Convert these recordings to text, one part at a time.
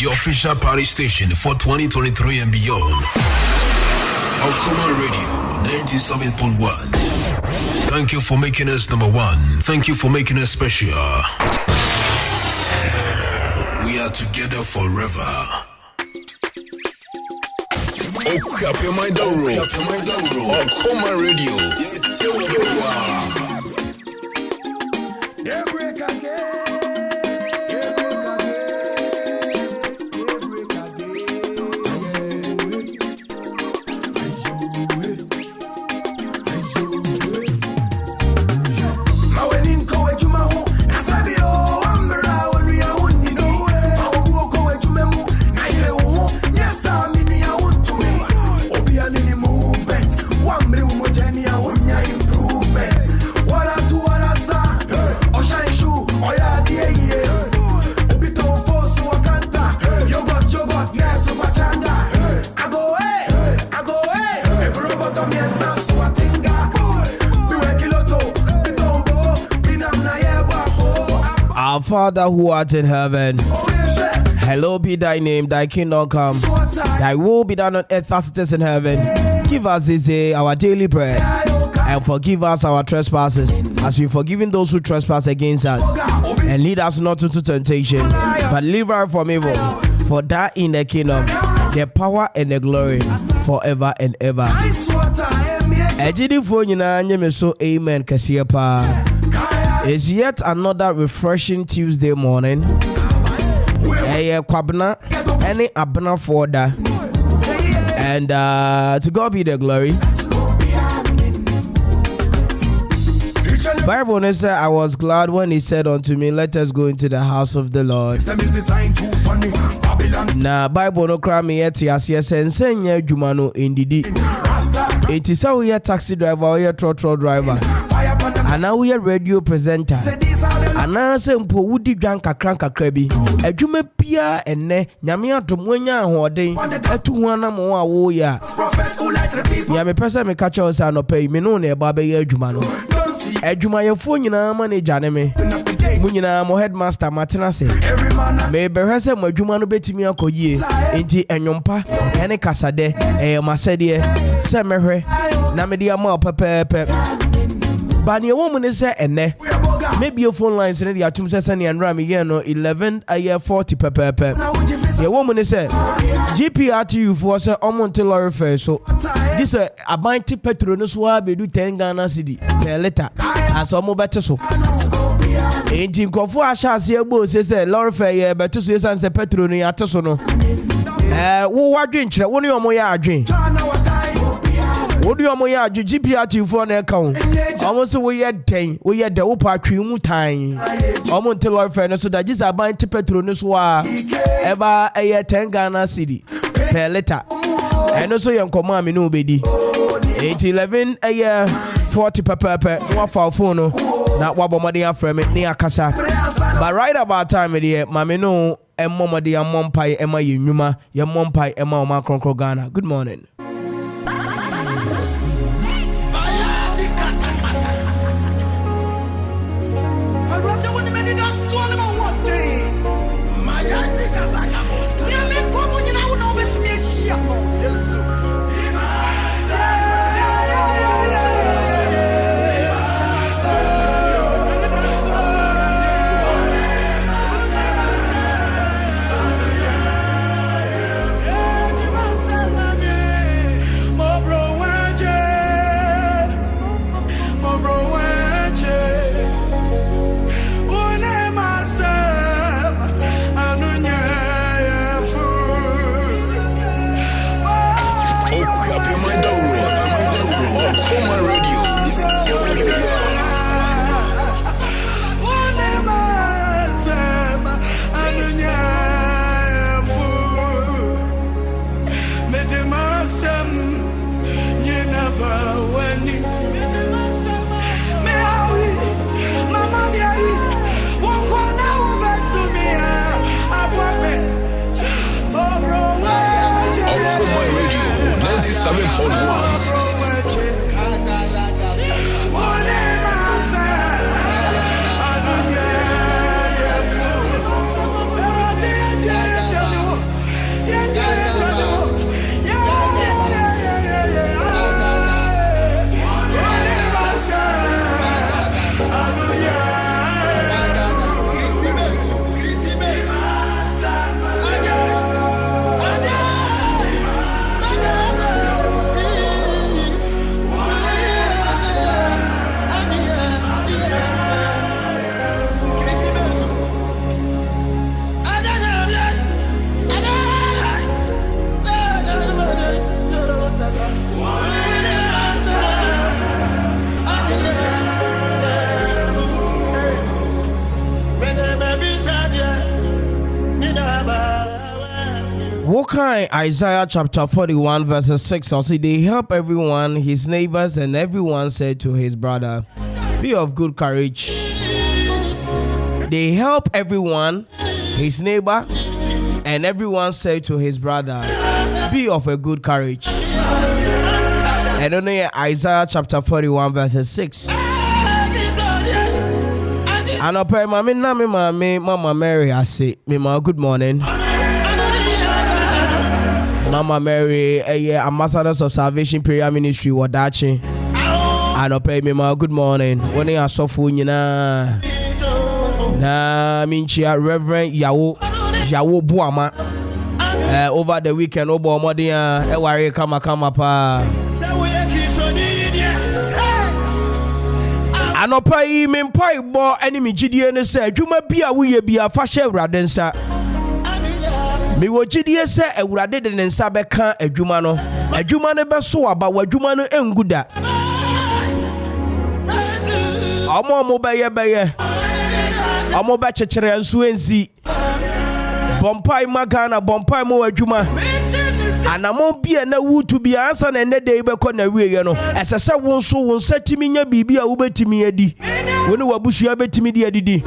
your official party station for 2023 and beyond. A.K.A Radio 97.1. Thank you for making us number one. Thank you for making us special. We are together forever. A.K.A Radio. Our Father who art in heaven, hallowed be thy name, thy kingdom come, thy will be done on earth as it is in heaven. Give us this day our daily bread, and forgive us our trespasses, as we forgiven those who trespass against us. And lead us not into temptation, but deliver us from evil. For that in the kingdom, the power and the glory, forever and ever. Amen. It's yet another refreshing Tuesday morning. Kwabna, any abna for that. And to God be the glory. Bible said, I was glad when he said unto me, let us go into the house of the Lord. Now Bible no cry me yet yes and send Jumano in the it is how we are taxi driver or trotro driver. And now we are radio presenter. And now simple woody janka cranka crabby. A jume pia and ne Yamia to Mwenya hoarding a 2 more warrior. Yami person me catch us and no pay me no near Baba Jumano. A Jumaya phone money janeme. Munina mo headmaster Martina say. May berese mo Jumano beti mi ako ye. Inti enyompa ene kasade e masede semehwe na me dia ma pepepe. But your woman is ene. Maybe your phone lines in the atum sesani and rami no 11 a year 40 pepepe. Your woman is GPRTU for say omonte lorry fair so this a binti petronus wa be do 10 Ghana cedi per liter as omo better so. Enti nkofo ashase egbo say lorry fair ye better so san say petrol no ateso no. Wo wadwen kire wo ne omo ya adwen. What do you want to do? GPRT for an account. Almost we had 10. We had the upper cream time. Almost tell our friends so that just a buying Petronus wa ever a year 10 Ghana cedi per letter. And also young command me no baby. 811 a year 40 per one for phone. Not wabo money from it near Casa. But right about time of the year, Mammy no and Mama dear Mom Pie Emma Yuma, your Mom Pie Emma Macron Ghana. Good morning. What kind? Isaiah chapter 41 verses 6. I'll say they help everyone, his neighbors, and everyone said to his brother, be of good courage. They help everyone, his neighbor, and everyone said to his brother, be of a good courage. And only Isaiah chapter 41 verses 6. And up here, Mama Mary, I say, Mama, good morning. Mama Mary, ambassadors of Salvation Prayer Ministry, Wadachi. And up here, Mama, good morning. When I saw for you na minchia Reverend Yawo Buama. Over the weekend, Obo Modia, Ewari Kama pa. Anopa yi me mpai bo enemy gidie ne se adwuma bia wo ye bia fa hye awurade nsa me wo gidie se awurade de ne nsa beka adwuma no beso aba wadwuma no enguda omo beye omo ba chekere nso enzi bompai magana bompai mo wadwuma anamo bia na wutu bia ansa na ne dey be ko na wiye no esese wo nso wo nsatimi nya bibia wo betimi adi wo ne wabusua betimi di adidi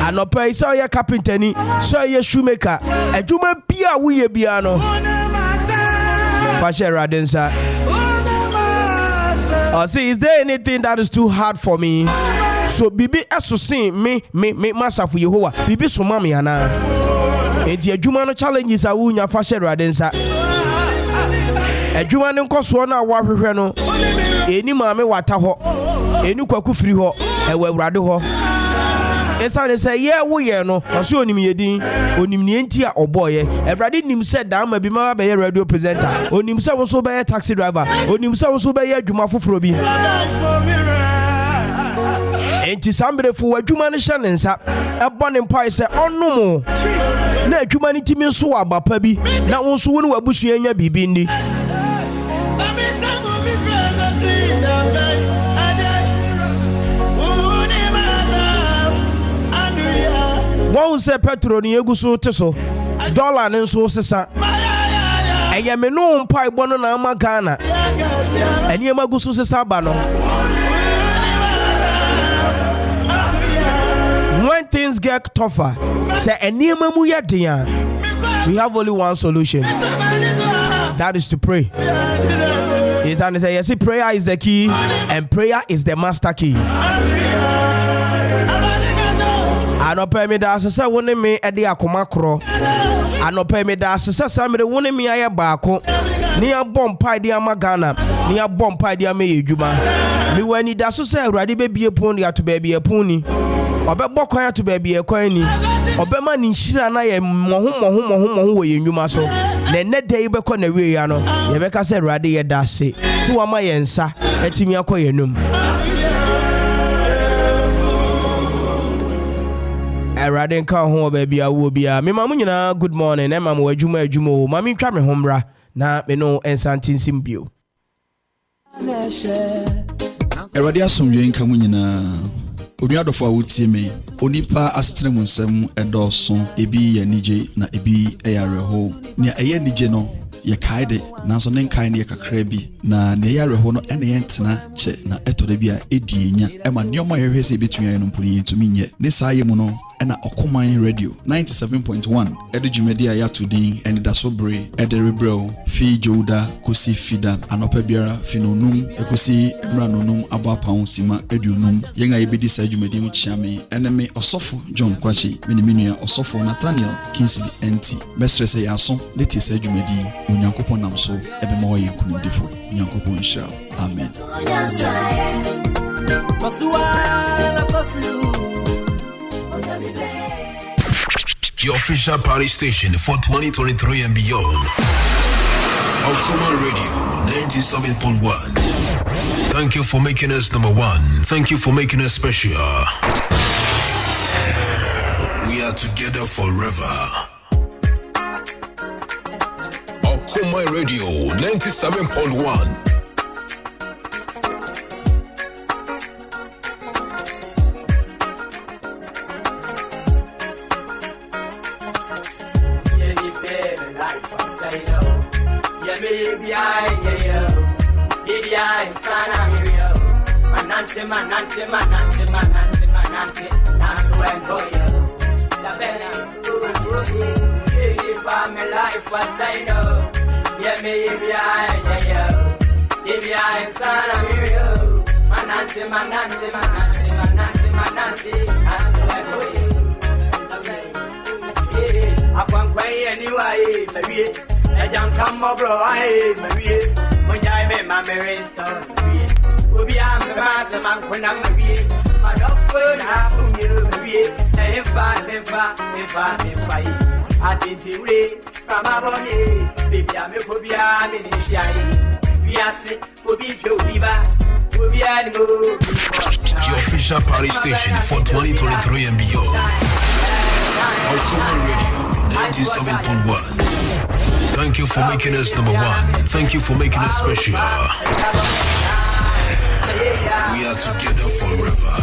anopa isa ya carpenter ni so ya shoemaker adwuma bia wo ye bia no fashe radensa or say is there anything that is too hard for me so bibi asosin me masafu Yehowa bibi so mama ana enti adwuma no challenges a wunya fa hye radensa adwuma ne nkoso na wahwehwe no eni maame wata ho eni kwaku firi ho ewa awurade ho esa ne say ye wo ye no oso onim yedin onim ne enti a oboye awurade nim se da ma bi ma be radio presenter onim se wo so be taxi driver onim se wo so be adwuma foforo bi enti sambrefo wadwuma ne hye ne nsa ebone mpai se onomo na adwuma ne timi nso abapa bi na wo nso wo ne wabusua nya bibi ndi wọ́n sẹ́ petro ni egu so te so dollar ne nso sesa ẹ̀yẹ me no mpa ibo no na ama Ghana ẹni ema gu so sesa ba no when things get tougher say ẹni ema mu yẹ den we have only one solution, that is to pray. Yes, and say yes, prayer is the key and prayer is the master key. Anope me da sese woni me e de akoma kro anope me da sese samre woni me aye baako ni abom pai de amagana ni abom pai de ameyedwuma mi wani da so se awurade be bie pon ya to ba bie pon ni obebọ kwan ya to ba bie kwan ni obema ni nhira na ye moho wo yenwuma so na ne dey be ko na wie ya no ye be ka se awurade ye da se so wa ma ye nsa atimi akoyenum Radin kan ho baby awo bia me mamu nyina good morning na mamu adwuma o mami twa me homra na me no ensantin simbio Erade asomdwe nka mu nyina onuadofo awutie me onipa asetene mu nsem edoso ebi ya nije na ebi eyareho ne eye nije no ye kaide nanso ne nkai ne kakra bi na ne yareho no ene yentena che na etode bi a edienya ema neoma yehwese betuan no mpuni yentumi nye ne saaye mu no ena okoman radio 97.1 edujumedi a yatudin ene dasobre ederebrel fi joda kosi fida anopa biara finonum ekosi emranonum abapawon sima edunum yenga yebedi sa jumedi mu chiame eneme osofo John Kwachi miniminu osofo Nathaniel Kingsley NT mesrese yaso leti sa jumedi onyankopon namso ebema wo yekunundefo onyankopon insha amen. Your official party station for 2023 and beyond. A.K.A Radio 97.1. Thank you for making us number one. Thank you for making us special. We are together forever. A.K.A Radio 97.1. Yeah, baby, I sana mirio. Manante, manante, manante, manante, manante. Nanto and boyo. La bella, if I'm a life, what I know. Yeah, baby, I sana mirio. Manante, manante, manante, manante, manante. Nanto and boyo. La bella, I can't quay anyway, baby. I don't come over, I marry. When I met my marriage son, will be on the master man when I'm married. My dog food happen you, marry. If I did you read from my body, baby, I'm a phobia, we are sick, will be your river, will be animal. Your official party station for 2023 and beyond. A.K.A Radio 97.1. Thank you for making us number one. Thank you for making us special. We are together forever.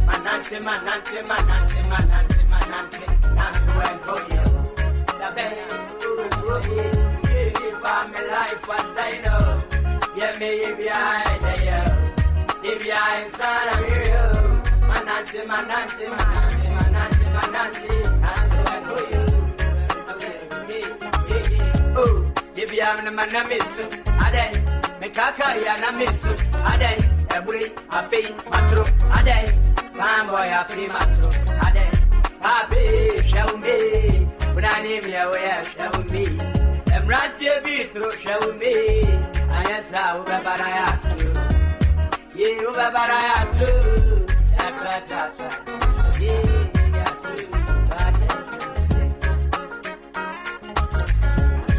Manante, manante, manante, manante, manante, nanto and boyo. La bella, if I'm a life, what I know. Yeah, maybe I sana mirio. Manante, manante, manante, manante, manante, nanto and boyo. Oh, if I'm the man I miss, I then make a career and I miss, I then every I pay my throat, I then. Boy, I feel my soul. I did. Happy, show me. When I name you, where show me. I'm right to be through, show me. I guess I will be but I have to. You will be but I have to. That's right.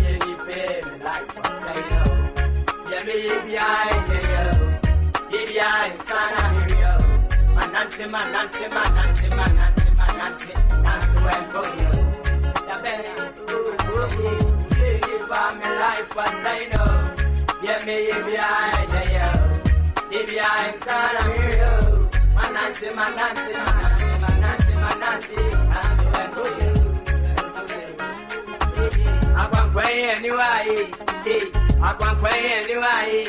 Yeah, you pay me like what I know. Yeah, maybe I know. Maybe I sana mirio. Manante, manante, manante, manante, manante, nanto and boyo. La bella, if I'm a life, what I know. Yeah, maybe I sana mirio. Manante, manante, manante, manante, manante, nanto and boyo. I can't quay anyway, I can't quay anyway,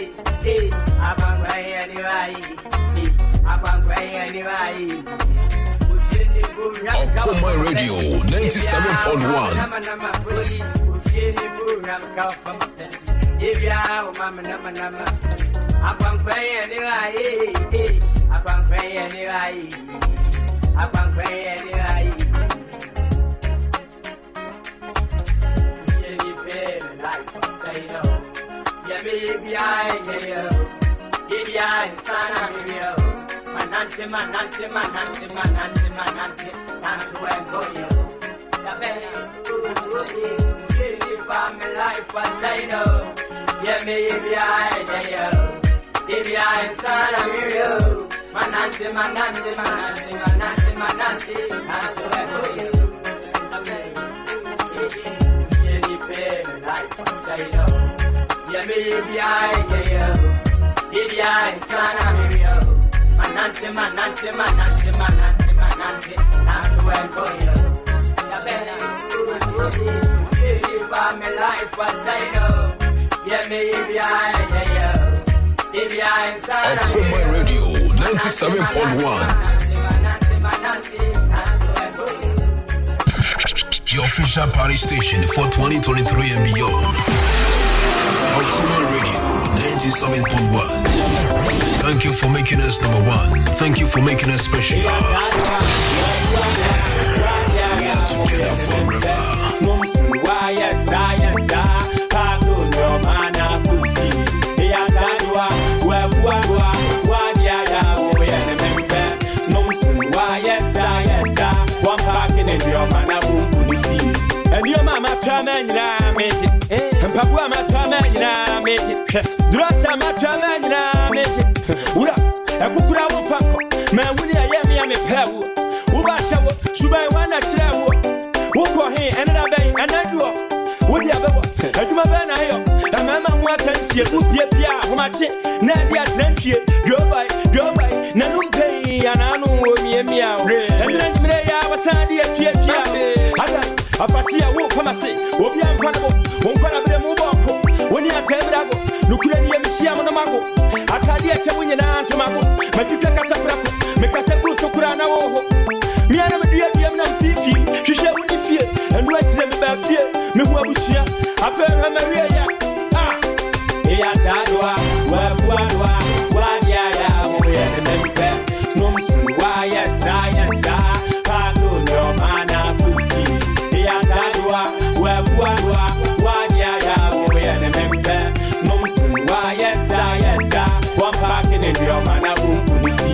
I can't quay anyway. A.K.A Radio 97.1. Manante, manante, manante, manante, manante, nanto and boyo. La bella, if I'm a life, what I know. Yeah, maybe I sana mirio. Manante, manante, manante, manante, manante, nanto and boyo. La bella, if I'm a life, what I know. Yeah, maybe I sana mirio. Manante, manante, manante, manante, manante, nanto and boyo. La bella, if I'm a life, what I know. Yeah, maybe A.K.A Radio 97.1. Your official party station for 2023 and beyond. A.K.A Radio 97.1. Thank you for making us number one. Thank you for making us special. We are together forever. And your mama, Pamela, made it. And Papa, man na mate. Drasa matra man na mate. Ura, akukura wo fanko. Ma wuni ayemi ame pewu. Uba shawo, subai wana chirawo. Woko he enada bay anadwo. Wodi abebo. Adwuma ba na yo. Amama mu akansie ubie bia homache. Na dia trentwie. Diobai. Na numpe ananu omiemia. Endra mire ya wasadi atwie. Ada afasia wo famase. Obi amfanabo. Wonkwana bre mu boko. Woni atebrabo. Nukure ni emisia mo mago. Atadi achemunye na antomago. Matuka kasabrako. Mekase kuso kurana wo. Miana media na mfifi. Hwehwe woni fie. Enu atire me ba fie. Me hu abusia. Afa Maria ya. Ya tadwa. Wafuadwa. Wadia ya mo ya tempe. Nomsu wa ya sa. Pato no mana kufi. Ya tadwa. Wafuadwa. Wadia ya mo ya tempe. Nomsu wa ya sa. One pack in your mana bumbu fi.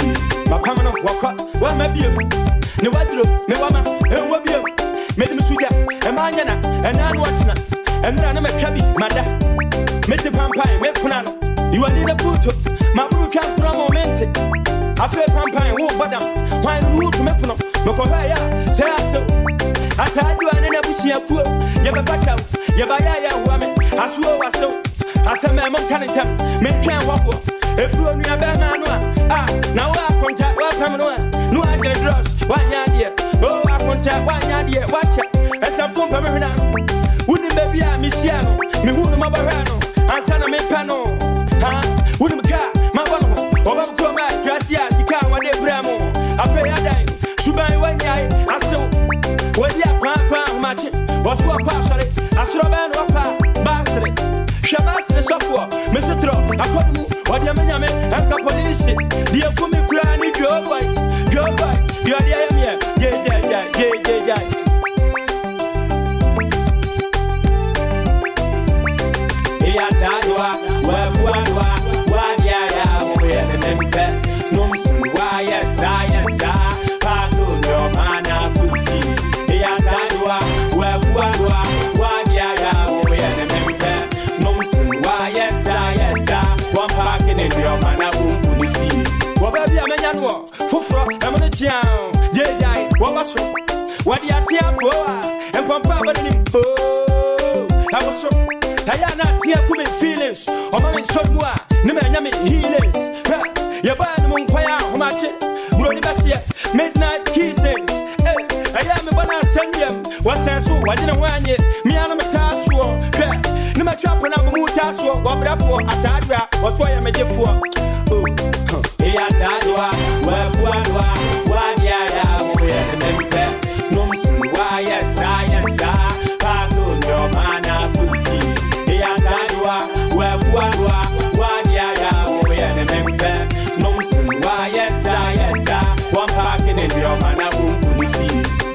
Makamano waka. Wa mabiem. Ne wadro. Me wama. En wabiem. Medi msuja. Emanyana. Enanu watina. Emra na mekabi. Mada. Mete pampai, me punano. You are in a puto. My boo can't put a moment. I feel pampai, who badam. Why root to mepuno? No coraya, say so. I told you I never see a poor. Yaba back out. Yabaya woman. I swore was so. I said, my mom can't tell. Me can't walk. If you are near Bamanoa. Now I contact Wapamanoa. No, I get drugs. 1 year. Oh, I contact 1 year. Watch it. As a phone permanent. Wouldn't be a Missiano. Me who my barano. Ansana me pano, wouldn't me car, my one, or Coma, Gracia, the car one day Bramo. I pay a dime, Subai 1 year, I saw. When you are Papa, match, was what sorry, I saw a man wapa, Basri, Shabas, the software, Mr. Tro, I call you, what Yamame, and the police, the Akumi Granny, Joe boy, you are the yeah. Tadwa, wafuadwa, wadia ya moya tempe. Nomsu wa ya pato no mana kufi. Ya tadwa, wafuadwa, wadia ya moya tempe. Nomsu wa ya one pack in your mana bumbu ni fi. Wababi amenyanwo, fufro, amone chiao. Jejai, wabasho. Wadia tia foa, empompa badani. I was so. I am not here coming feelings. Or my software, Nimmy healings. Your band among fire, how much? Brody Bassia, midnight kisses. I am a banana send them. What's that so? I didn't want it. Me and I'm a task war. No matter trap and I'm a moon task war. What for? I thought was why I made it for. Oh, yeah, Tadwa, what ya, no, why, yes, Pago, no mana, ya tadwa, wafuadwa, wadia ya moya tempe. Nomsu wa yes, one pack in your mana bumbu fi.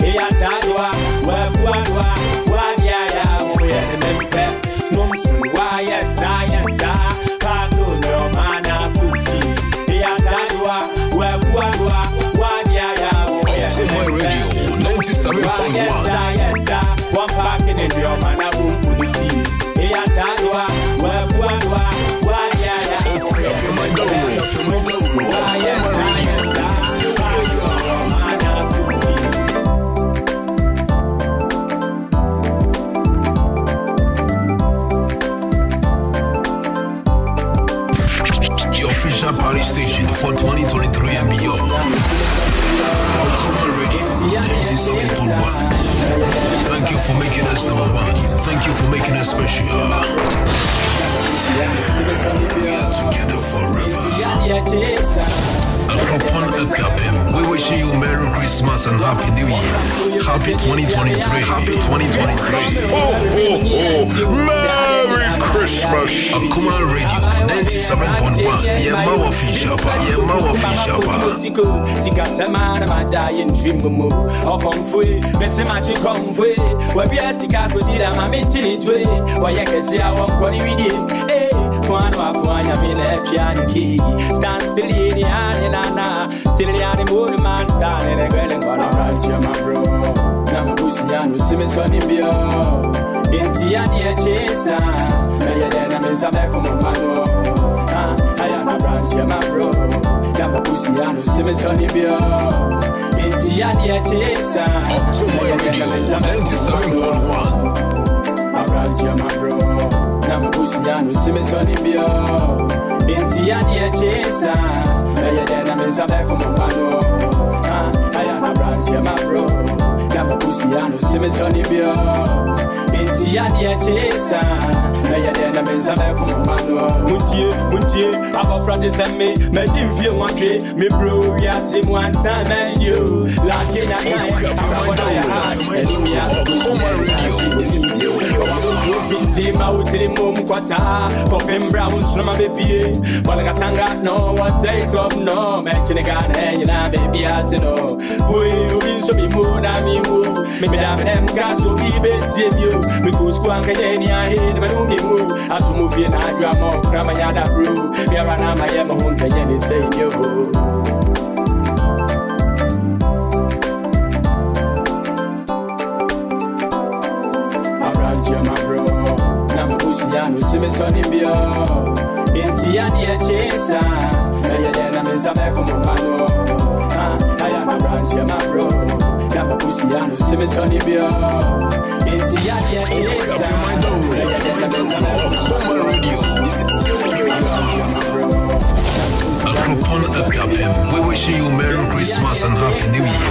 Ya tadwa, wafuadwa, wadia ya moya tempe. Nomsu wa yes, pago no mana kufi. Ya tadwa, wafuadwa, wadia ya moya tempe. Nomsu wa yes, one pack in your mana bumbu fi. Ya tadwa, wafuadwa, wadia ya the official party station for 2023 and beyond. A.K.A Radio 97.1. Thank you for making us #1. Thank you for making us special. We are together forever. Upon A.K.A, we wish you Merry Christmas and Happy New Year. Happy 2023. Happy 2023. Merry Christmas. A.K.A Radio 97.1. Yema official pa. Tika semana madai ndrimumu. Okomfui, bese machi komfui. Wabia sika kusira mamitini twe. Wayekesi awokoni widi. Fwana wafanya mine pianiki. Stand still in the nana. Still in the mood man stand in the girl and gonna write you my bro. Namabusiano simi sonibio. Inti ya chesa. Na yadena Simi Sonny Bio, Intiania Chesa, Okuma Radio 97.1. Abrantia Mabro, Namabusiano, Simi Sonny Bio, Intiania Chesa, Ayadana Misabeco Mano, Ayana Brantia Mabro, Namabusiano, Simi Sonny Bio, Intiania Chesa, Ayadana Misabeco Mano, Muntie, Abba Francis and me, Medim feel one day, me bro, Yasim one son and you, Latina, Okuma Radio. Intima utirimu mkwasa Kopembra unslama bepie Balakatanga no Wasay club no Mechinegane Yina baby asino Boy uinso mimuna miwu Midame dem kaso bibe siemyo Mikuskwa nkajeni ahe Nmanumi mu Asumufi na adwa mo Krama nyada bro Biara na mayema hunka yeni senyo Simi Sonny Bio, Intiania Chesa, Ayadana Misabeco Mano, Ayana Brantia Mabro, Namabusiano, Simi Sonny Bio, Intiania Chesa, Ayadana Misabeco Radio. Akropon Apiapem, we wish you Merry Christmas and Happy New Year.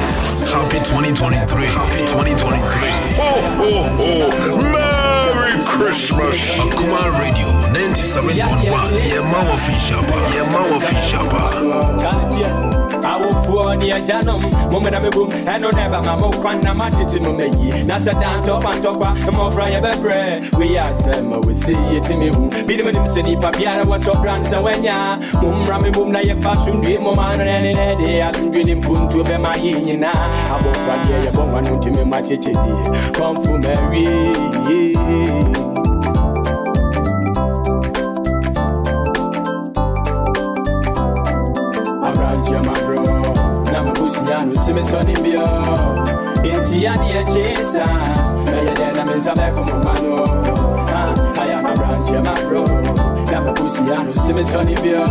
Happy 2023. Happy 2023. Merry Christmas. Akuma Radio 97.1. Yemawa Fishapa. I will for near Janum, Moment of a boom, and no never mamma, Quana Matiti Mumeyi, Nasa Dan Top and Tokwa, and more fry of bread. We are some, we see it to me. Bidam City Papiana was so brand so when ya, Mum Rami Boom, like a fashion dream, Moman and any day, I can dream Pun to be my yin. I will find a woman to me, my chichi. Come for Mary. Simi Sonny Bio, Intiania Chesa, Ayadana Misabeco Mano, Ayana Brantia Mabro, Namabusiano, Simi Sonny Bio,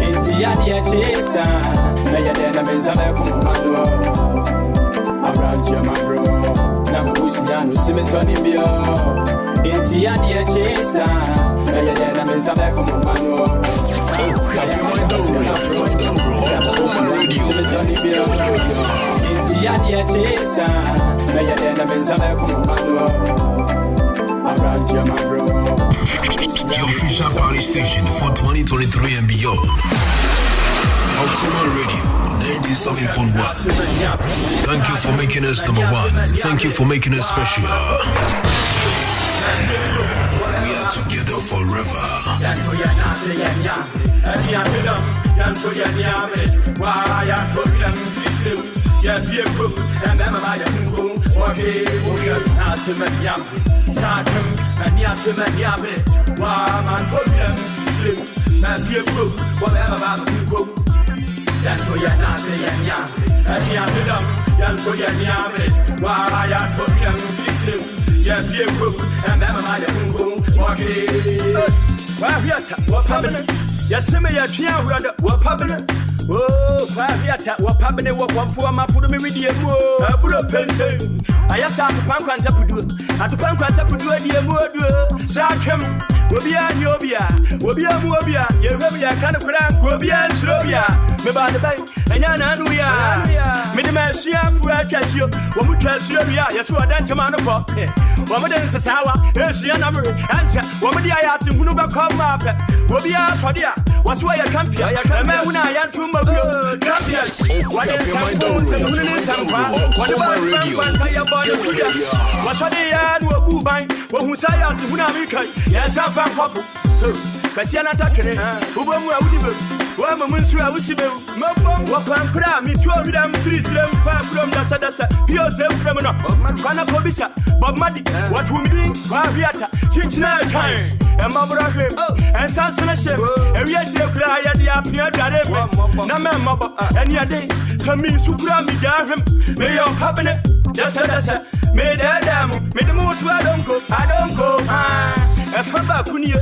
Intiania Chesa, Ayadana Misabeco Mano, Abrantia Mabro, Namabusiano, Simi Sonny Bio, Intiania Chesa, Ayadana Misabeco Mano. Okuma Radio. Intiania Chesa, Ayadana Misabeco Mano, Abrantia Mabro. Your official party station for 2023 and beyond. Okuma Radio 97.1. Thank you for making us number one. Thank you for making us special. We are together forever. Yes, me a tia what public. Oh, Paviata, what public, what one for my put me with you. I put a pencil. I just have to punk and tap to do. I to punk and tap to do a dear word. Sarcam will be a Nobia, will be a Mobia. You have a kind of crank, will be a Slovia. Me by the bank, and Yananuia. Minimum Sia for a casio, one would tell Slovia, yes, what then to man of pop. One of them is a sour, yes, Yanamur, and one of the I asked him who never come up. Will be a Fadia, what's why I come here? A man when I am to my champions. What is what's what they had were boo bang, what who say as the American? Yes, I'm from Papa. Kasiana Takere, who were Udibu, one woman through a Wissibu, what can cram me 2 of them 3 them 5 from the Sadasa, Pios them from Kana Kobisa, Bob Maddy, what will be Paviata, Chinchina time, and Mabra, and Sanson, and we are cry at the Apia Darem, Nama Mabba, and your day, some means who cram me down, may your cabinet, just as I made a dam, made the most I don't go, and from Bakunia,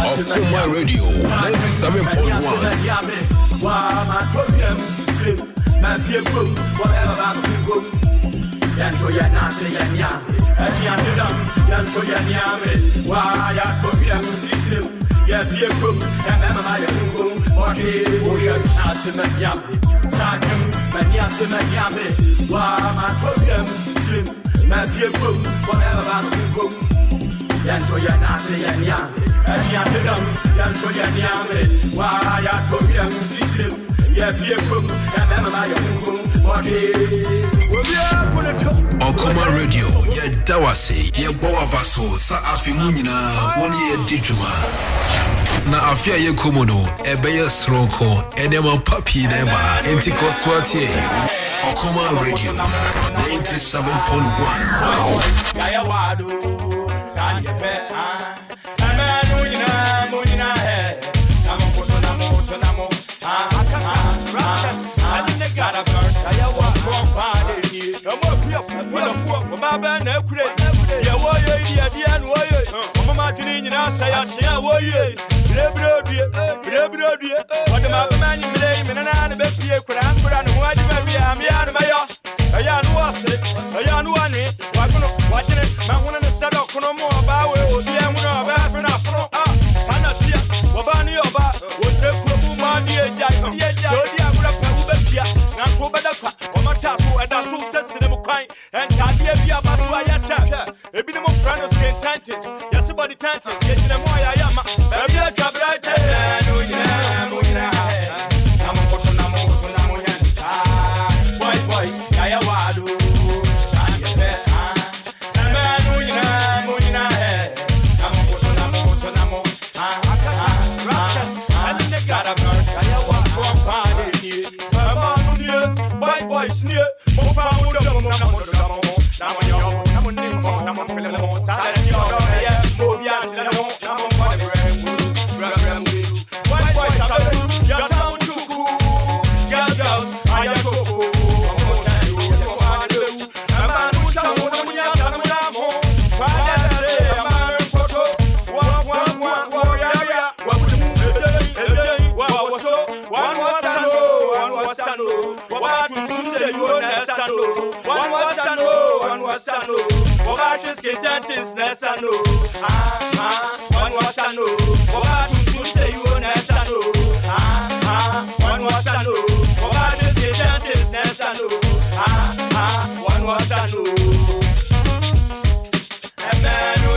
Okuma Radio 97.1. My problem slim, my people, whatever I'm going. Yancho ya nase ya nyame, yancho dam, yancho ya nyame. Why ya problem slim, ya people, and mama ya mungu. Okay, oya nase ma nyame, sadim, ma nyase ma nyame. Why my problem slim, my people, whatever I'm going. Yancho ya nase ya nyame, yancho dam, yancho ya nyame. Why ya problem slim, ya people, and mama ya mungu. Okuma Radio, ye dawasi, ye bowa baso, sa afi munyina, wani ye dijuma. Na afia ye komono, ebe ye sroko, edema papi neba, entiko swati. Okuma Radio 97.1. Yaya wadu, sani pe, amanu munyina he, namo koto namo, gotta burst. I want from party. No more beautiful. Baba na kure. Ya woye dia no woye. Mama tini nyina saya woye. Bre. What the mama man you play me na be pie kura no wadi ma wi am ya no mayo. Aya no wase. Aya no ane. Wa kono wajene ma hono ne sada kono mo ba we obi an no ba fe na fro. Sana tia. Wa ba ni oba. Wo se kuro bu ma ni eja. Jodi agura pa u be pia. Na so beda kwa. Wa mata so eda so se ne mo kwan. And tadia bia ba so aya sha. Ebi ne mo friends get tantes. Yes body tantes. Ye jina mo aya ya ma. Ebi e kabra te. No nyina. Namo koto namo so namo nyansa. Boys. Yaya wadu. Sani pe. No nyina. Namo koto namo so namo. Gotta burst. I want from party. Boys near. Mo fa mo do mo na mo. Namo fele mo. Sa ya mo bia tena mo. Namo kwa de rem. Boys up. Ya tamu chuku. Girls, I am tofu. Mo tanu ko anu. Amanu tamu no munya tamu namo. Kwa de se amanu koto. Wa ya. Wa budu. One was sano. Wabashis get dentist nesano. One was sano. Wabatu say you nesano. One was sano. Wabashis get dentist nesano. One was sano. A man who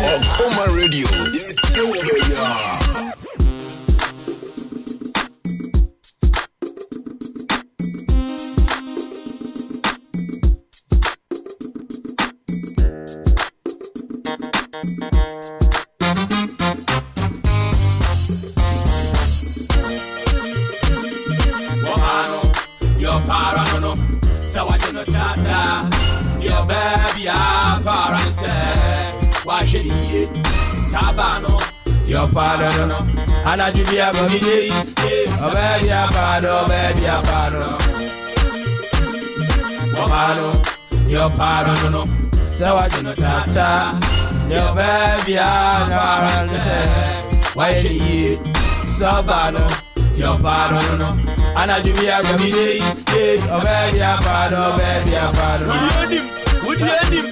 Okuma Radio. Your parano, so I do not tata. Your baby, parano, why should he Sabano, your parano, and I do be a baby, a baby, your parano, so I do not tata. Your baby, parano, why should he Sabano, your parano. And I do be a baby, a baby, would you end him?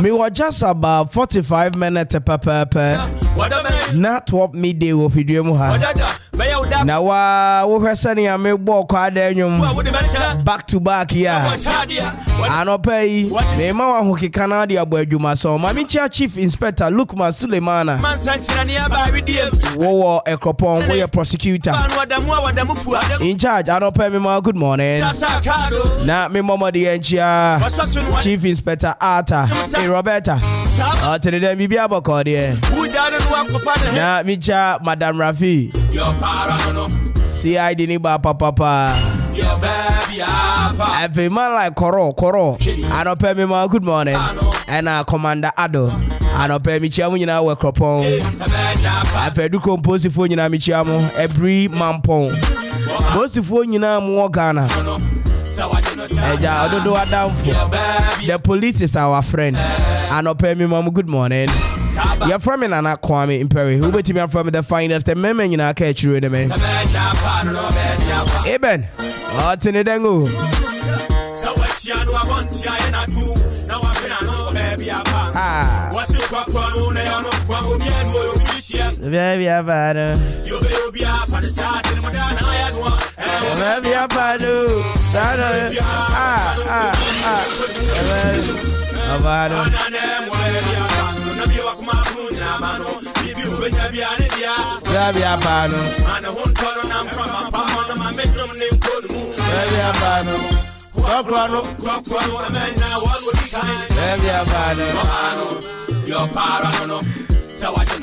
Me was just about 45 minutes per. Not 12 midday of video. Now, we were sending a me walk back to back here. I no pay. Me mama who Canada Adwuma so Mami Chief Inspector Lukman Suleimana. Wo a cropon we a prosecutor. In charge, I don't pay me more good morning. Na me mama the engia Chief Inspector Arta. Hey Roberta. To the Bibi Abako there. Na micha Madam Rafi. CID ni ba papa. Every man like Koro. I don't pay me more good morning. And Commander Ado. I don't pay me chamu nyina we cropon. I pay do compose for nyina mi chamu every mampon. Most of you nyina mo Ghana. Eja ododo adamfo. The police is our friend. Anope me mom good morning. You're from Nana Kwame Mpere. Who bet me from the finest and men nyina ka chiro de me. Eben. Otini dengu. Baby, Abado. Baby, Abado. Abado. Baby, Abado.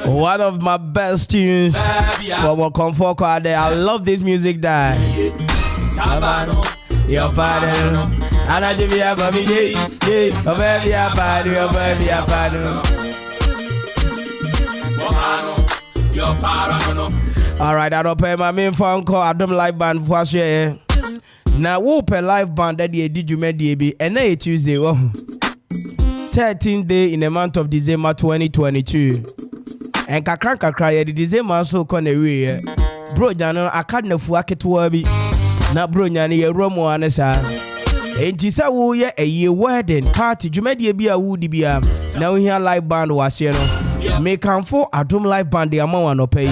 One of my best tunes for Comfort Quad. I love this music that your pardon and I give you a baby, baby, all right, I don't pay my main phone call. I don't live band for share. Now, whoop a live band that you did you made DB and a Tuesday, 13th day in the month of December 2022. And kakra the December so con away. Bro, Jano, I can't know for Aketwabi. Now, bro, Yanni, a Romo Anessa. And Tisa woo ye a year wedding party. You made be a woody be a now here live band was you know. Make come for a drum live band the amount no pay.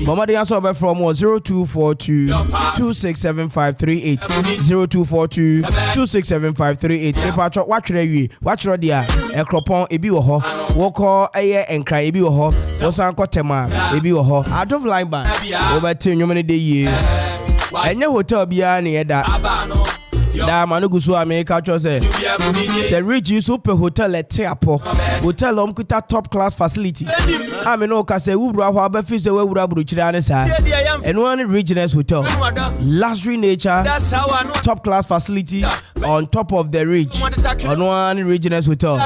Mama the answer from 0242 267538 0242 267538. If I try watch you watch radio a cropon ebi wo ho walk aye enkra ebi wo ho wo san kotema ebi wo ho adov line band over 10 nyomene de ye enye hotel bia na eda da manu gusu America cho say rich super hotel at Teapo hotel kuta top class facility I mean no ka say wura ho abafi say wura buruchira ne sa and one regional hotel luxury nature top class facility on top of the ridge on one regional hotel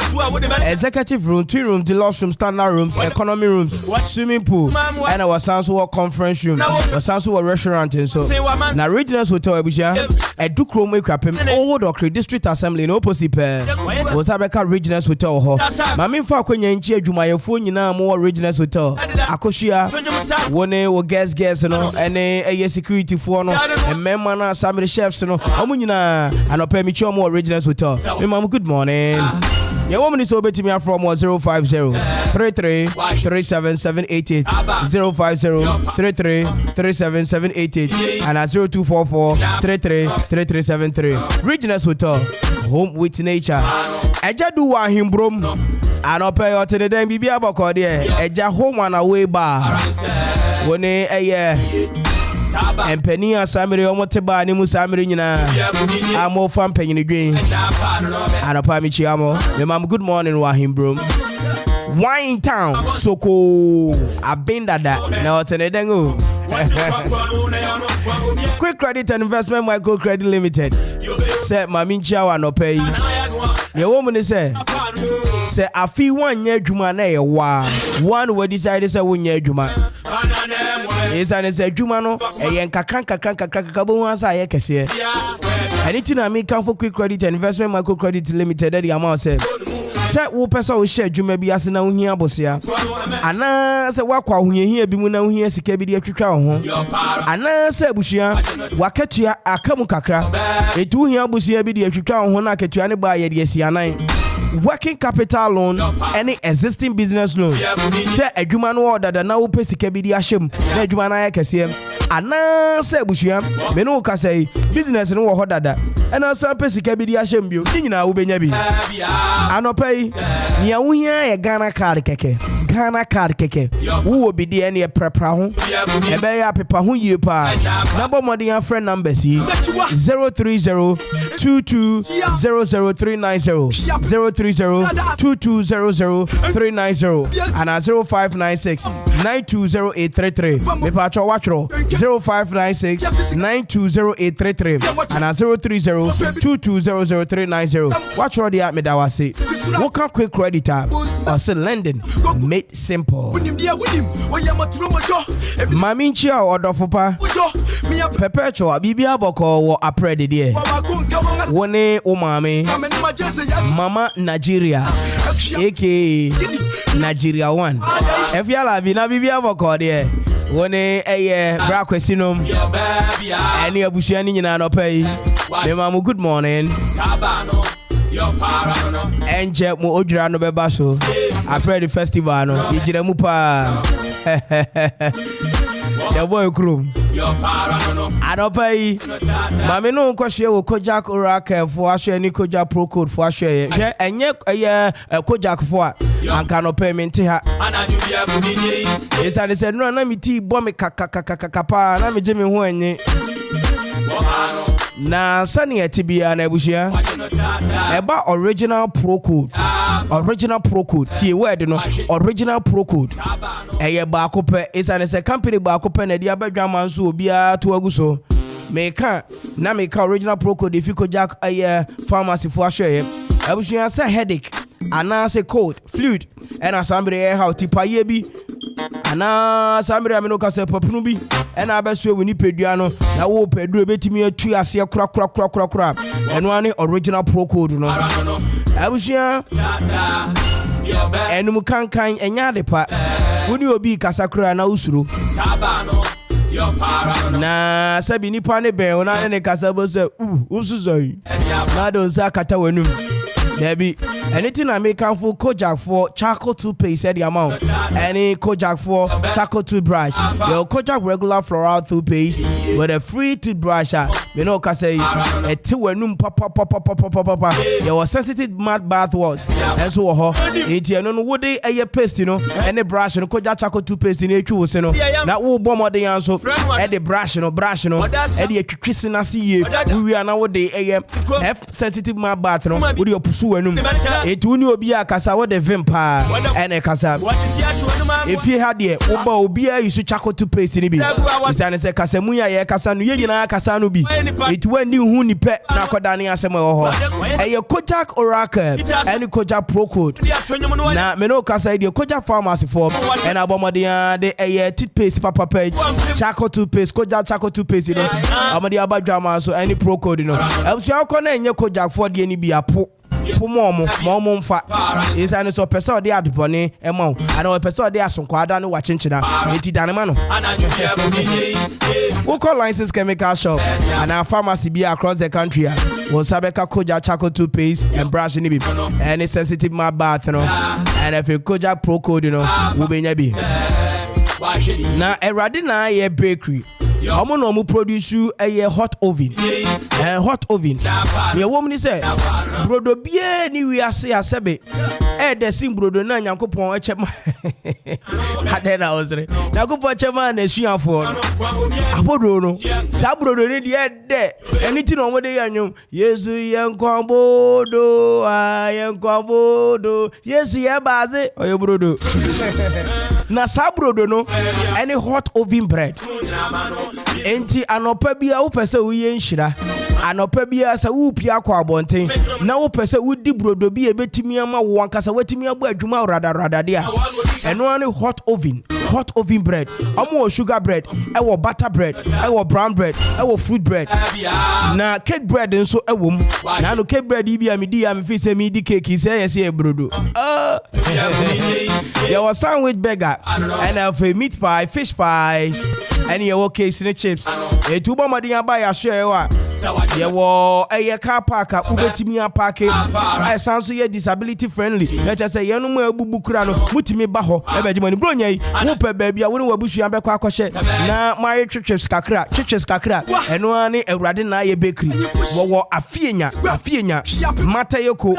executive room 2 room deluxe room standard rooms economy rooms swimming pool and our sounds conference room our sounds restaurant and so na regional hotel ebusha edukro mu Old Okri District Assembly in opposite was Abeka Regional Hotel ho. Mami fa kwenya nchi adwumayefo nyina mo Regional Hotel. Akoshia wone wo guest no ene eye security fo no emema na samre chefs no omo nyina anopa mi cho mo Regional Hotel. Me mam good morning. Your woman is over to me from 050 33 37788 050 33 37788 and at 0244 33 3373. Regional Hotel, home with nature. Eja do wa himbrom. Anope yo tene den bibia abako de. Eja home and away bar. Wone eye Empeni asamire omoteba ni musamire nyina amo fam penyini dwen anopa mi chiamo me mam good morning wa himbrom wine town soko abinda da na otene dengo Quick Credit and Investment Micro Credit Limited say mami chiawa no pay ye woman say afi one year adwuma na ye wa one we decide say one year adwuma is an is a Jumano, a yankakranka bo answer ye kese. Anything I make come for Quick Credit and Investment Micro Credit Limited the amount say wo person wo share dwuma bi ase na wo hia bosia ana se wakwa hunye hia bi mu na wo hia sika bi de atwitwa ho ana se abusia wakatua akamu kakra etu hia bosia bi de atwitwa ho na akatua ne ba ye de asia nan working capital loan any existing business loan say adwuma no order na wo pesika bi di ahyem na adwuma na ya kese ana say bushia me no ka say business no wo hodada ana say pesika bi di ahyem bio nyina wo benya bi anopai nia wo hia ye Ghana card keke wo bi di ene prepra ho ebe ya pepa ho yie pa number modern friend number si 03022000390 03022000390 and 0596 920833 me pa cho watro 0596 920833 and 03022000390 watro dia me da wase wo kan quick credit or say lending made simple mami nchia odofopa Perpetual Bibia Boko wo aprede de. Wone o mame Mama Nigeria A.K.A Nigeria 1. If you la bi na Bibia Boko de. Wone bra kwesinom. Eni abusua ni nyina no pay. Me mamu good morning. Enje mo odwira no beba so. After the festival no, yigire mu pa. The boy krum. Anopai. Mami no kwahye wo Kojak Oracle for ahye ni Kojak Pro Code for ahye. Hwe enye Kojak for anka no payment ha. Esa de se no na mi ti bo me kakakakapa na me je me ho enye. Na sani etibia na ebushia eba original pro code tie word no original pro code eye ba kope isa ne se company ba kope na dia badwa manso obia to aguso meka original pro code if you Kojak pharmacy for ahwe ebushia say headache ana say cold fluid and asambere how tipaye bi ana sambre ameno kase papunu bi ena abeso woni pedua no na wo pedua betimi atu ase kura eno ane original pro code no abusia enum kankan enya de pa woni obi kasakura na usuro na sabi nipa ne be ona ne kasabo se usuzoi na don sa kata wanum Debbie, anything I make for Kojak for charcoal toothpaste at the amount. Any Kojak for charcoal toothbrush. Your Kojak regular floral toothpaste with a free toothbrush. You know, cause a two papa. Your sensitive matte bath wash. And so, it's no would they a paste, you know, and a brush and Kojak charcoal toothpaste in a choose, you know. That will bomb the answer at the brush, and the kissing I see you. We are nowadays a F sensitive matte bath, you know, with your pursue. It will be a casa with the vampire and a casa. If you had the Obia, you should charcoal to paste in it. It's an Casamuya Casanu Yena Casanubi. It went you who pet Nakodani Asamo. A Kojak Oracle and Kojak Pro Code. Now, Meno Casa, the Kojak Pharmacy form and Abomadia, the toothpaste papa page, charcoal toothpaste, Kojak charcoal toothpaste, Amadia Drama, so any Pro Code, you know. I'm sure I your Kojak for the NB. Momo fa is an so person de adbone ema and o person de asonkwada no wachenchina eti danema no we call license chemical shop and our pharmacy be across the country we sabeka Kojak charcoal toothpaste and brush ni bi any sensitive my bath no and if you Kojak Pro Code you know we be nya bi na erade na ye bakery omo no mo produce a hot oven hot oven me woman say brodo bia ni wi ase asebe the sim brodo na nyankopon echema hadena ozre nyankopon echema na suafo abodo no sa brodo ni de anything no mo de yanyum yesu yenkwambodo yenkwambodo yesu ye baze oyo brodo na sa brodo no any hot oven bread enti anopa bia wo pese wo ye nhira anopa bia sa wo pia kwa abonten na wo pese wo di brodo bia betimi ama wo ankasa watimi abu adwuma rada dia eno ani hot oven bread omo sugar bread ewo butter bread ewo brown bread ewo fruit bread na cake bread nso ewom na no cake bread bia me di am fi se me di cake say yes e brodo there was sandwich burger and a meat pie fish pies and your case in chips e tuba madin buy a share wa there wo car park ubetimi park I sound so disability friendly let us say yenu mu abubu kura no mutimi ba ho e be jimani bro nyai wo pe ba bia wo ne wabusu an be kwa akɔhye na my chips kakra eno ani awurade na ye bakery wo afienya matayeko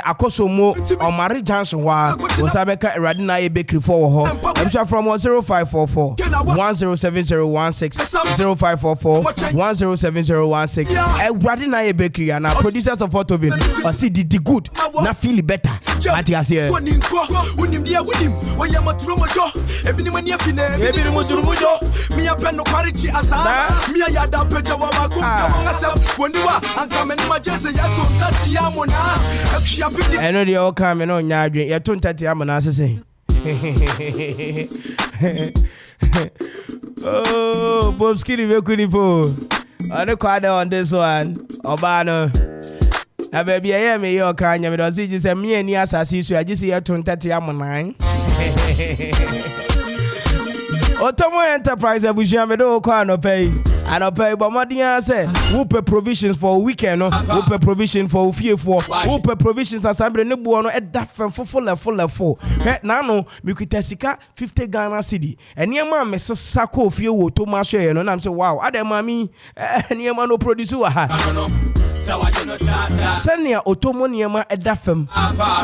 akosomo omare junction wa wo sabeka awurade na ye bakery for wo ho I'm sure from 0544 107016 0544 107016 awurade na ye bakery and producers of hot oven or see the good na feel better at here I know they all come and on yadrin ya 230 amana say Oh, Bob Skinny Vekunipo. I don't quite on this one. Obano. A baby, I am your kind of it. Just a me and yes, I see. So I just here to 30 am 9. Otomo Enterprise, I wish you have no kind pay. And I'll pay, but my dear say, who pay provisions for a weekend, who pay provision for a few for, who pay provisions as I'm no one at that for full. Now, we could tesika 50 Ghana cedi. And your mom is a sacco of you to my share, and I'm so wow, Adam mammy, and your man no producer. Senia Otomo Niama at Daffem.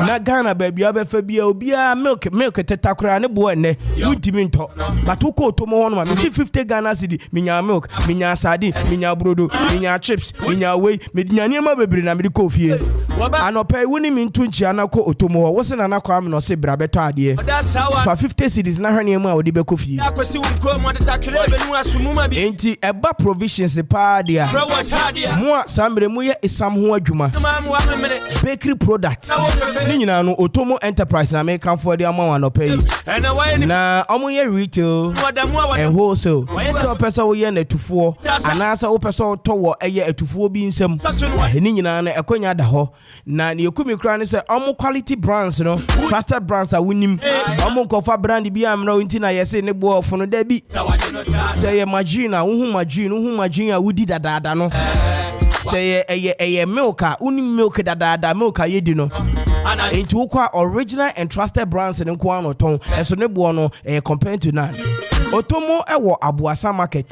Na Ghana baby, Abefabia, milk, tetakra, and a boy, you diminto. But who call Tomo, 50 Ghana cedi, minya milk. Minya sadi, minya brodo, minya chips, minya way, minya niema bebre na midi kofi. Anope woni mintunchi anako otomo. Wose na anako am no se bra beto ade. For 50 cedis na hwaniema odi be kofi. Enti eba provisions pa dia. Mo sambre mu ye isam ho adwuma. Bakery products. Ni nyina no Otomo Enterprise na make am for dia ma anope. Na omo ye retail and wholesale. So person wo ye na anasa wo person to wo eye atufuo bi nsam ni nyina na ekonya da ho na ne ekumi kra ne se omo quality brands no trusted brands a wonim omo kofa brand bi am no nti na yese ne bo ofo no da bi say magina wo hu magina a wudi dadaada no say eye milk a unim milk dadaada milk a yedi no enti wo kwa original and trusted brands ne ko an oton eso ne bo no compared to none. Otomo ewo Abuasa market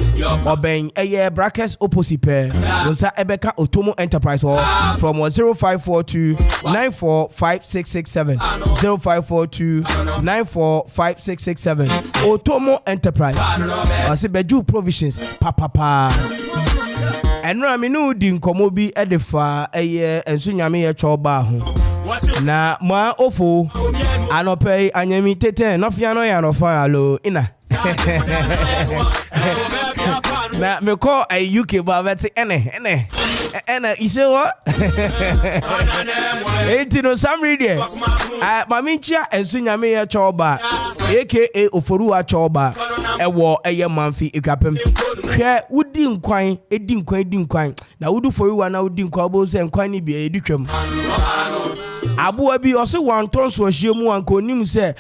oben eye brackets opposite pair onsa ebeka Otomo Enterprise from 0542 945667 0542 945667 Otomo Enterprise ase beju provisions papa enra me no di nkomo bi edefa eye enso nyame ye choba ho na ma ofo anope anyami tete no fia no ya no fa alo ina na me call a UK babeti ene you say what enti no some read maminchia enso nyame ye choba A.K.A Oforuwa choba ewo eye manfi ekwapem hwe wudi nkwan edi nkwan na wudu foruwa na wudi nkwan bo se nkwan ni bia editwam abuwa bi ose wanton so hyiemu anko nim se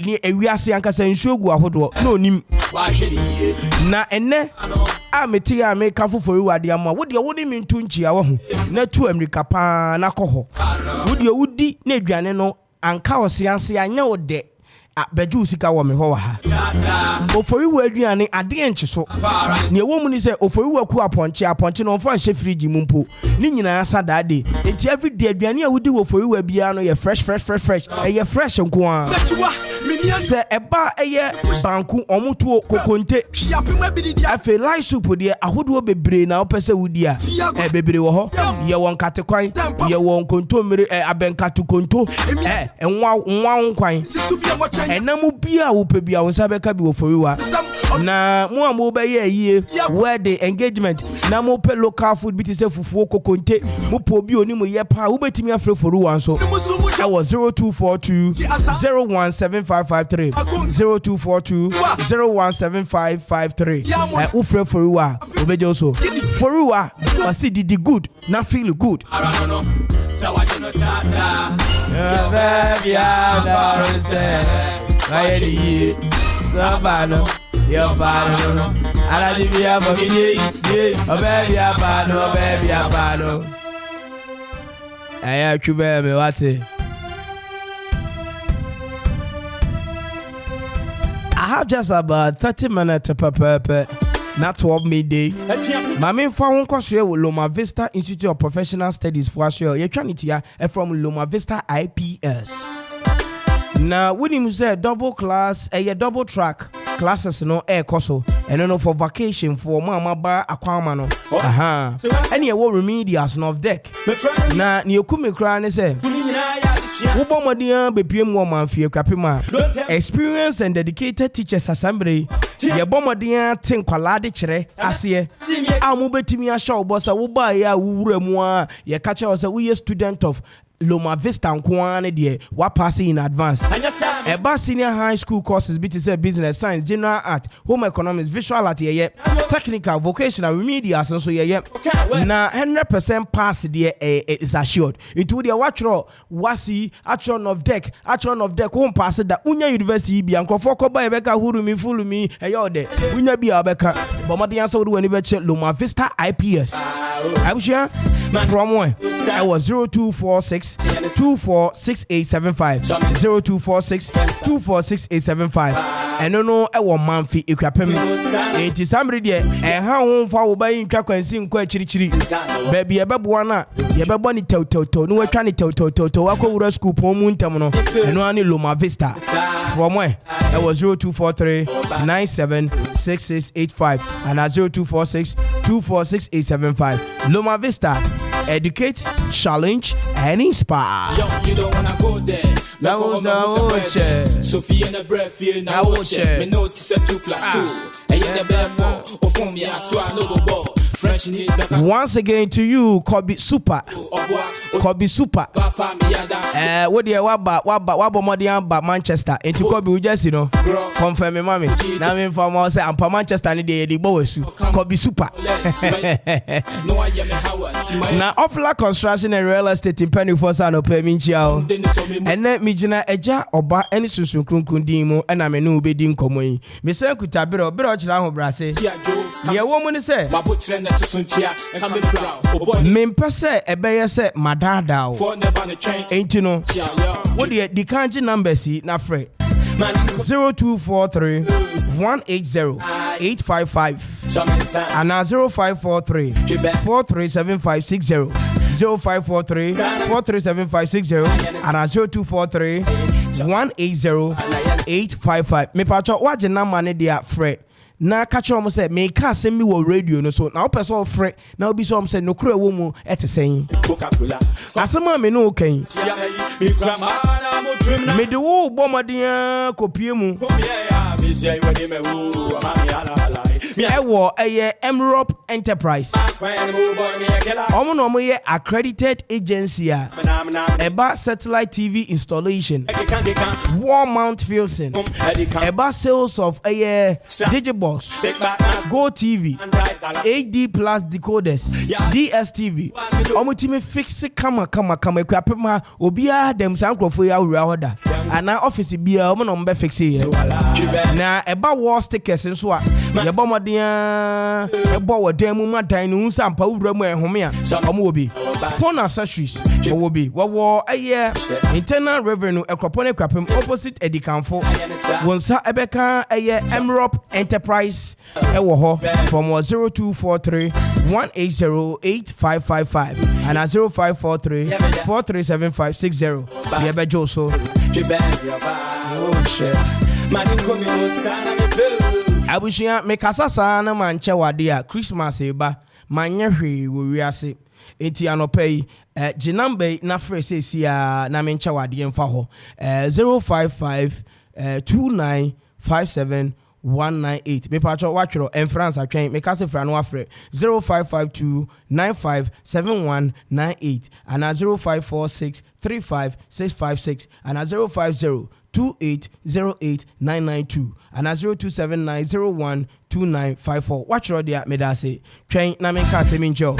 ni ewiase ankasa nsuogu ahodo na onim na enne ameti a me kafo foruwa de ama wodi mintu nchia wo ho na tu amerika pa na koho wudi na aduane no anka osianse anya wode beju sika wo me ho wa ha oforiwa aduane ade enche so ne ewo mu ni se oforiwa ku aponche no mfa hye fridge mu mpo ni nyina asa daade enti every day aduane a wudi wo oforiwa bia no ye fresh ye fresh nko a se eba eye banku omuto kokonte afi light soup de ahodo bebre na opese wudi a bebre wo ho ye won katekwan ye won kontomere abenkatu konto enwa nkwan enamu bia wo pe bia wo sabeka bi wo foriwa na mo amo be ye wedding engagement na mo pe local food bi ti se fufuo kokonte mo po bi oni mo ye pa wo betimi afre foriwa nso I was 0242 017553 0242 017553 ufre foriwa obeje so foriwa wasi did good na feel good baby I say I Sabano your bano ala di bia ba mi baby abano aya twube me wate I have just about 30 minutes per not 12 midday. Mami fa won kwaswe wo Loma Vista Institute of Professional Studies for aswe ye twanitia from Loma Vista IPS. Na woni say double class double track classes no koso and no for vacation for mama ba akwama no aha any e wo remedials no of deck na ne ekumi kra ne say Ubo modia bepiem wo manfie kwapema experienced and dedicated teachers assembly ye bomodia tin kwalade kire ase amu betimi a show bossa wo ba ya wura mu a ye ka che wo say we student of Loma Vista nkoane de wa pass in advance. Eba senior high school courses be to say business science, general art, home economics, visual art ye, technical, vocational, remedial so ye. Na 100% pass there is assured. It would watch wasi action of deck won't pass that unya university bi ankofo ko ba ebeka huru mi fulu mi eyode unya bi abeka but my answer would when you check Loma Vista IPS I was here from one I was 0246 246875 0246 246875 and no I want manfi ekwapem it is somebody there and how won fa wo ba yin twa kwansi nko achirichiri baby ebebo na yebebo ni toto no watwa ni toto akowura school pomu ntam no eno ani Loma Vista from where I was 0243 976685 and 0246 246875 Loma Vista educate, challenge, and inspire. Yo, you don't wanna go there. That was our Sophie and the breath feeling I watch it. Me notice a 2+2. And in the bed more. Or from me, I swear I know the ball. French need once again to you, Kobe Super. Kobe Super. What do you waba modian ba Manchester? Into Kobe, we just confirm me, mommy. Now I'm from us. I'm from Manchester. And the boys. Kobe Super. Now, Offla Construction and Real Estate in Penny for San Opeminchao. And let me jina eja oba any susun kundimo and I'm a new bedding comoy. Miss Kutabiro, Brochla Brase. Your woman say, Mimpase, a bayer said, Madada. Ain't you know? What do you the kanji number see? Na free 0243 180 855 and now 0543 437560 0543 437560 and 0243 180 855. Me pacho waje na mane dia free. Na catch on say me ka send me wo radio no so na person free na obi so say no kura wo mu etesen Coca-Cola asema me no kan me de wo bomadia kopie mu Ewo Emerald Enterprise. Omo ye accredited agency eba satellite TV installation, wall mount fixing, eba sales of Digibox, Go TV, AD Plus decoders, DSTV. Omo timi fix kama equipment obia dem sankrofo ya wura ana office bia omo no mbe fix here. Na eba wall stickers nso a yebo modea ebo wodan mu madan no nsampa wura mu ehome a omo obi phone accessories obi wo internal revenue ekropon ekwapem opposite edikanfo wonsa ebeka Emerald Enterprise ewo ho from 0243 180 8555 and 0543 437560 yebejo so Abushia me kasasa na manche wade a Christmas eba manye hwe wo wiase enti anopai ginambe na frese sia na menche wade mfa ho 055 2957 198 me pacho watchro en France atwen me kase fra no afre 0552 957198 and 0546 35656 and 050 2808 and 0279012954 watch rodia me da say twen na me ka se mincho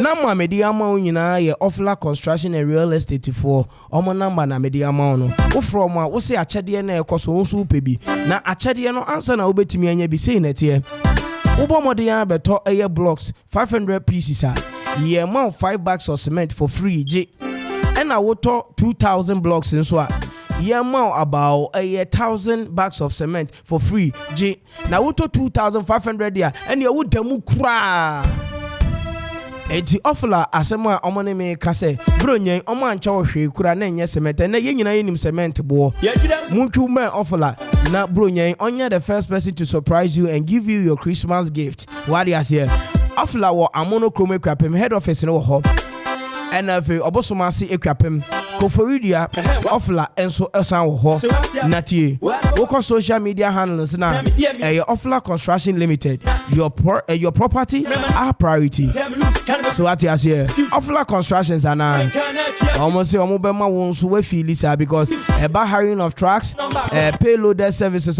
na ma me di ama nyina ye Offla Construction and Real Estate for omo number na me di ama no wo from a wo se achede na ekoso wo so pebi na achede no answer na obetimi anya bi sei na tie wo bo modern beto blocks 500 pieces ye amount 5 bags of cement for free je and I would talk 2000 blocks in so yeah, about 1,000 bags of cement for free. J. Now we talk 2,500 there, and you would demu kra. Eti Offla asema omone me kase bronyen omo ancha ohwe kura na enye cement na ye nyina yenim cement bo mutu man Offla na bronyen onye the first person to surprise you and give you your Christmas gift. What is here? Offla wo amono chrome equipem head office no ho NFA obosomasi equipem Koforidia Offla enso esan wo ho natie woko social media handles na Offla Construction Limited your property our priority So what you say? Offla constructions and almost say Omobema won't so we feel this because about hiring of trucks, payloader services,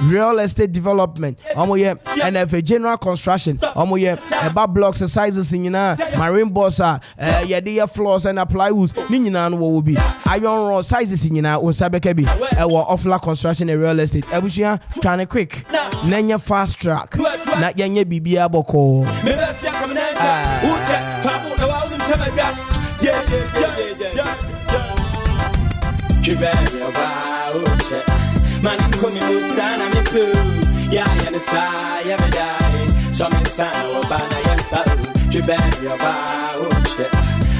real estate development, and if a general construction, about blocks and sizes in marine bossa, yadia floors and plywood, Ninian will be iron rod sizes in Osabekebi, our offla construction and real estate. Ebushia, trying to quick, Nanya fast track, not Yanya Bibia Boko. Man, come in, son, I'm a poo. Yeah, and a sigh, I'm a dying. Some son, or banana, and son. You better your bow.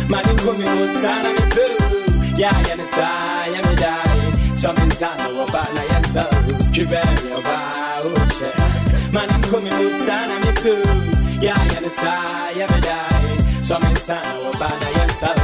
Man, come in, son, I'm a poo. Yeah, and a sigh, I'm a dying. Some son, or banana, and son. You better your bow. Man, come in, son, I'm a poo. Yeah, and a sigh, I'm a dying. Some son, or banana, and son.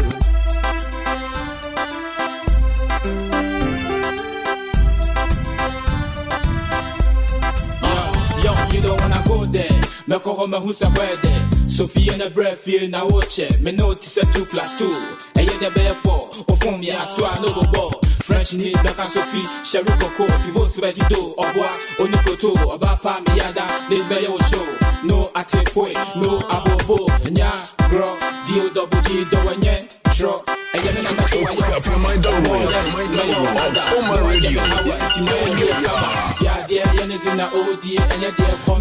You don't wanna go there. Me call me who's a wedding. Sophie and a breath feel now watch it. Me notice a 2+2. And yet the bear 4. Or from me, I swear no ball. French need back and Sophie. Sherry Coco, Tivos ready do. Or bois, or Nicoto. About family, yada. This be your show. No ate point, no abobo. And ya, grow. D-O-double-G, do and ye. Draw. And then I'm not Up your mind down.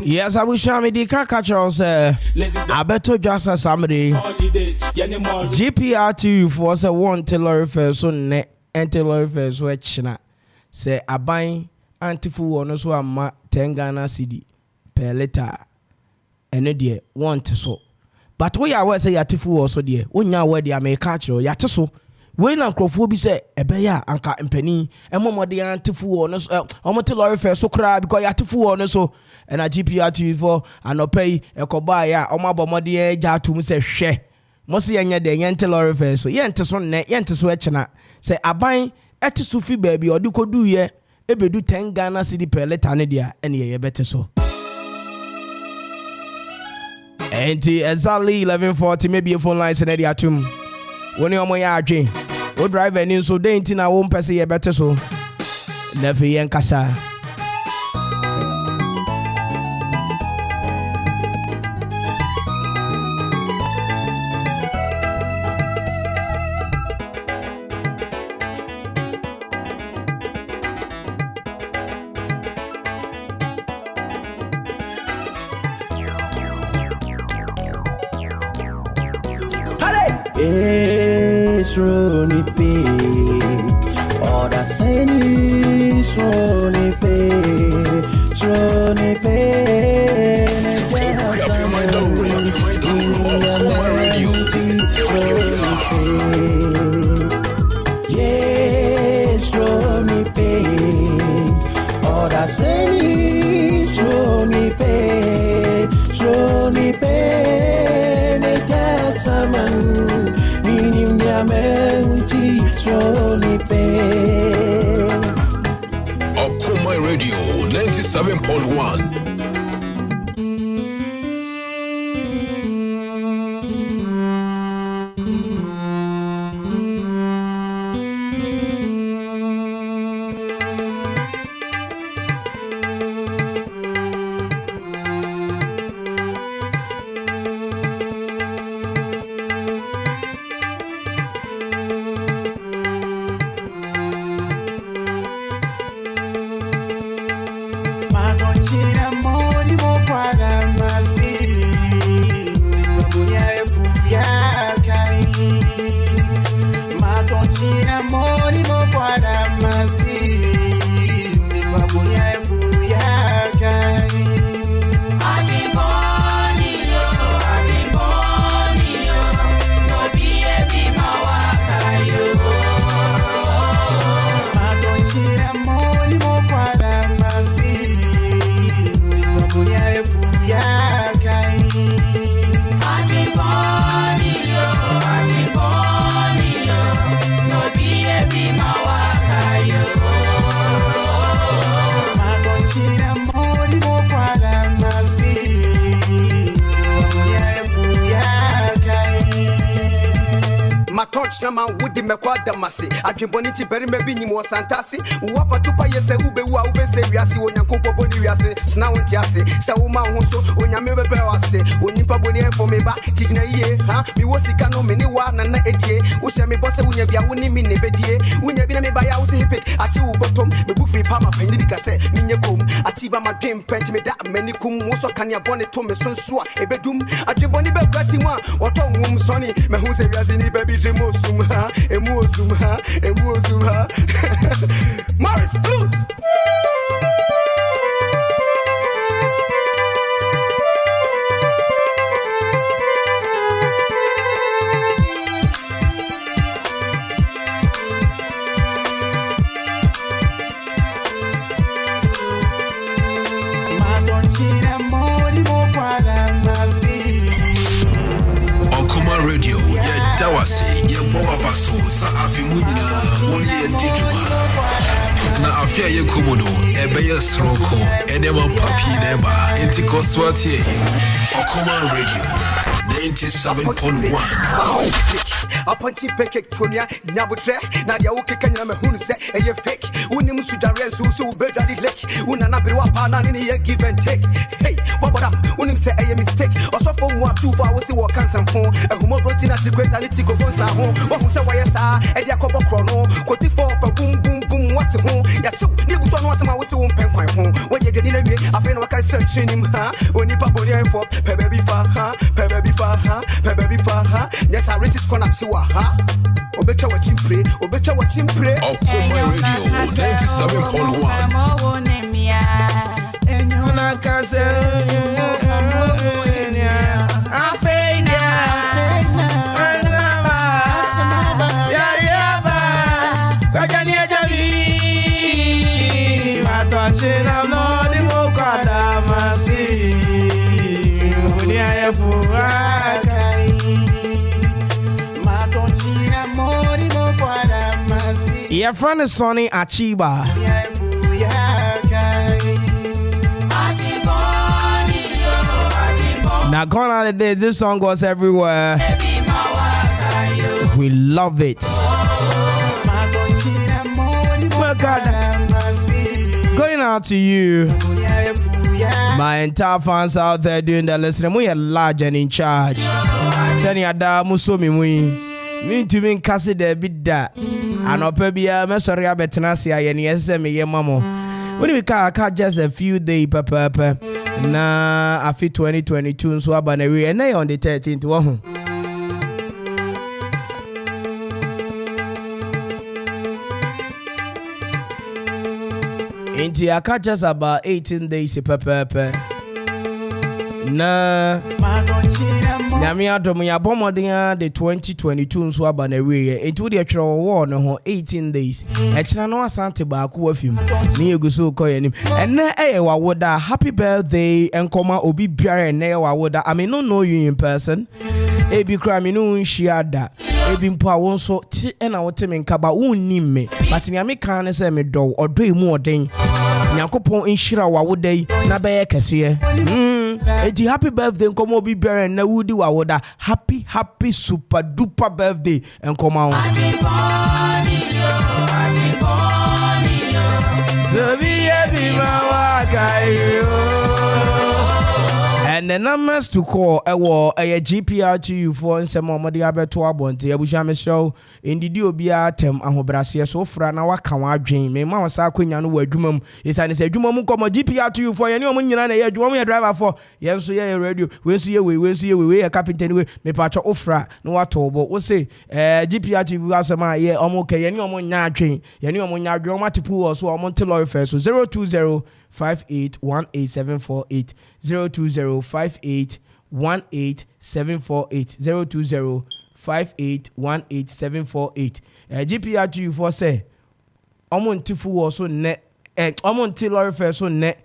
Yes, I wish I'm the Kakachos. I better just as somebody. GPR2 for a one till first on until first watching. Say a buying antifu on us one 10 Ghana CD per letter. And a dear want to so. But we are say yatifu also dear. When you are where they may catch you, yataso. When Uncle be say, Ebeya, Anka and Penny, and Mamma the antifu on us, Omotil or fair so cry because yatifu on us so, and a GPR2 for and no pay a cobaya, or my bomody jatum say, she. Mossy and yet the yentel or fair so, yentis on net, yentis wetchana. Say, I buy at Sufi baby or do could do ye, ebe do 10 Ghana city per letanidia, and ye better so. And exactly 11:40, maybe a phone line in the atum. When you're my arching, what drive and so dainty, I won't pass a better so. Never yen casa. Shroni pay, all that saying shroni pay. Up your mind down. Yes, shroni pay, all that saying shroni pay. Ne jasaman. A.K.A Radio 97.1. Chira chama wudi mekwa damase adwemboni ti beri mebi nyim wo santase wo fa tupa yese ube wa ube se wiase onyankopɔ boni wiase sna wonti ase se wo ma ho so onyame bebe wase onimpa boni efo me ba tigina yie ha mi wo sika no me ni wa na edie wo hye me bose wonya bia wo ni mi ne bedie wonya bi na me ba ya wo se hip achi wo bottom me bu free pa ma panyi bi ka se minye kom achi ba ma dream pent me da mani kum wo so kan ya boni to me sonso a ebedum adwemboni be brati mu a woto nwum soni me hu se wiase ni baby dream osum ha emu osum ha Morris Flutes. Radio, yeah, Dawasi, yeah, Boba Basso, Sa Afimuna, Woli and Dijuma. Na afia ye komodo, ebeye sroko, enema papi neba, intiko swati, Okuma Radio, 97.1. Apanchi peke tonia, nabutre, nadia uke kanya me hunu se, eye fake. Uni musudare so bedadi lake. Unana biwa pana nini ye give and take. Hey, wabadam, unim se eye mistake. Oso for mwa 2 hours si wakan some phone. A humo protein at great analytical bonsa home. Wahu se wayesa, edia kobo chrono. Koti for boom boom boom what home. Ya chu, nibu so no sama wasi won pen kwan home. When you get in a way, I feel like I searching him, ha. Oni pa boni info, pe baby fa, ha, pe baby fa, ha, pe baby fa, ha. Yes, I reach is gonna tiwa, ha. Obecha wachimpre, obecha wachimpre. Okuma Radio, 97.1. Enyona kase sumo amoenia. Afeina. Asamaba. Ya ba. Kajani ajabi. Matwachina modi mokada masi. Munia yefuakai. Your friend is Sonny Achiba. Now, gone are the days, this song goes everywhere. We love it. Going out to you, my entire fans out there doing the listening. We are large and in charge. Seni ada musomi me to me kasi de bidda anopa bia me sorry abetena sia ye ne yese me ye mamo when we ka just a few days papa na afi 2022 so aba na we and on the 13th wo ho inti aka just about 18 days papa na Nyame adom ya bomoden the 2022 nso aba na we enti wo de twere wo no ho 18 days e kira no asante ba ko afim ne yeguso ko yanim enne eye wawoda happy birthday enkoma obi biare enne wawoda I mean no know you in person ebi kra me no nhia ebi mpo a won so ti na wote me nka ba wonni me but nyame kan ne se me do odo emu oden Nyankopon nhira wawoda yi na be ye kese Eti happy birthday nkomo obi biare na wudi wawoda happy super duper birthday enkoma on and the numbers to call a GPR2 for some more the abeto abonte abushame show in the obia tem ahobrase so fra na waka wadwen me ma wasa akonya no wadwuma mu isane se adwuma mu komo GPR2 for ye ne omo nyina na ye adwuma mu ye driver for ye so ye radio we so ye we carpenter we me pa cho ofra no watobo wo say GPR2 asema ye omo ke ye ne omo nya adwen ye ne omo nya adwen omo tipu so omo ntelor first so 020 58187480 02058187480 02058187480 GPR2 for say omo ntifu wo so ne omo ntelor first so ne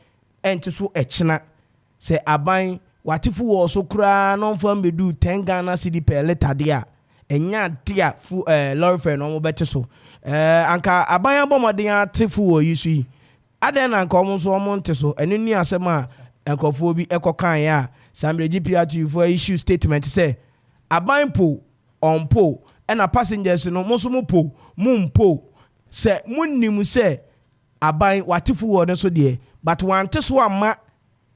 enti so echina say aban watifu wo so kura no fam bedu 10 Ghana cedi per liter dia enya dia fu lorry fare no mo bete so anka aban abomoden atifu wo yisu aden anka omo so omo nte so enu ni asema enkofo bi ekokan ya sambre GPR2 for issue statement say aban po onpo ɛna passengers no mo so mo mpo sɛ munnim sɛ aban watefu wɔ ne so deɛ but wante so amma